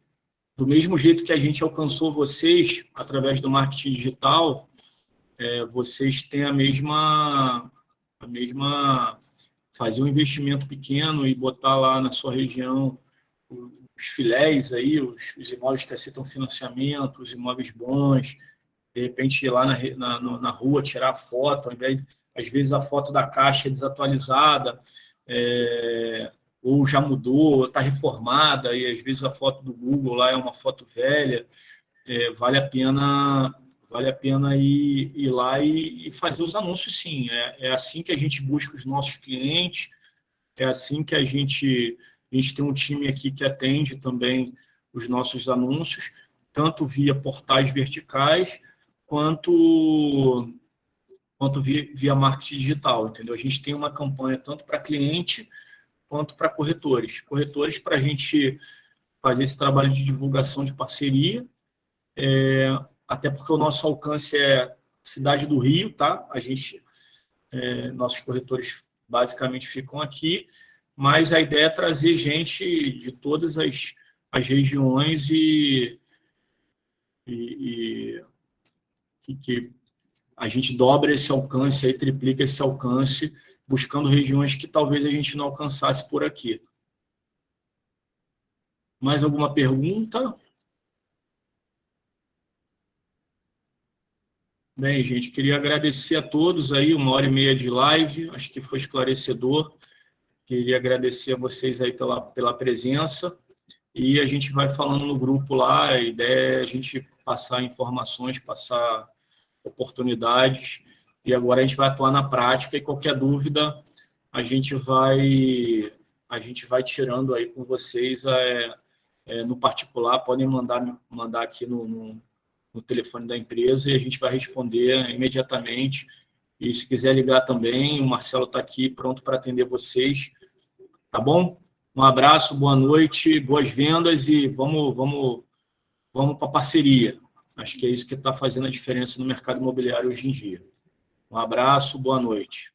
do mesmo jeito que a gente alcançou vocês através do marketing digital, vocês têm a mesma fazer um investimento pequeno e botar lá na sua região os filés aí, os imóveis que aceitam financiamento, os imóveis bons, de repente ir lá na rua tirar foto, ao invés, às vezes a foto da caixa é desatualizada, ou já mudou, ou está reformada, e às vezes a foto do Google lá é uma foto velha, vale a pena ir lá e fazer os anúncios, sim. É assim que a gente busca os nossos clientes, é assim que a gente tem um time aqui que atende também os nossos anúncios, tanto via portais verticais, quanto via marketing digital, entendeu? A gente tem uma campanha tanto para cliente quanto para corretores. Corretores, para a gente fazer esse trabalho de divulgação de parceria, até porque o nosso alcance é cidade do Rio, tá? Nossos corretores basicamente ficam aqui, mas a ideia é trazer gente de todas as regiões e que a gente dobra esse alcance, aí triplica esse alcance, buscando regiões que talvez a gente não alcançasse por aqui. Mais alguma pergunta? Bem, gente, queria agradecer a todos aí, 1h30 de live, acho que foi esclarecedor. Queria agradecer a vocês aí pela presença, e a gente vai falando no grupo lá, a ideia é a gente passar informações, passar oportunidades, e agora a gente vai atuar na prática, e qualquer dúvida a gente vai tirando aí com vocês no particular, podem mandar aqui no telefone da empresa e a gente vai responder imediatamente. E se quiser ligar também, o Marcelo está aqui pronto para atender vocês. Tá bom? Um abraço, boa noite, boas vendas e vamos para a parceria. Acho que é isso que está fazendo a diferença no mercado imobiliário hoje em dia. Um abraço, boa noite.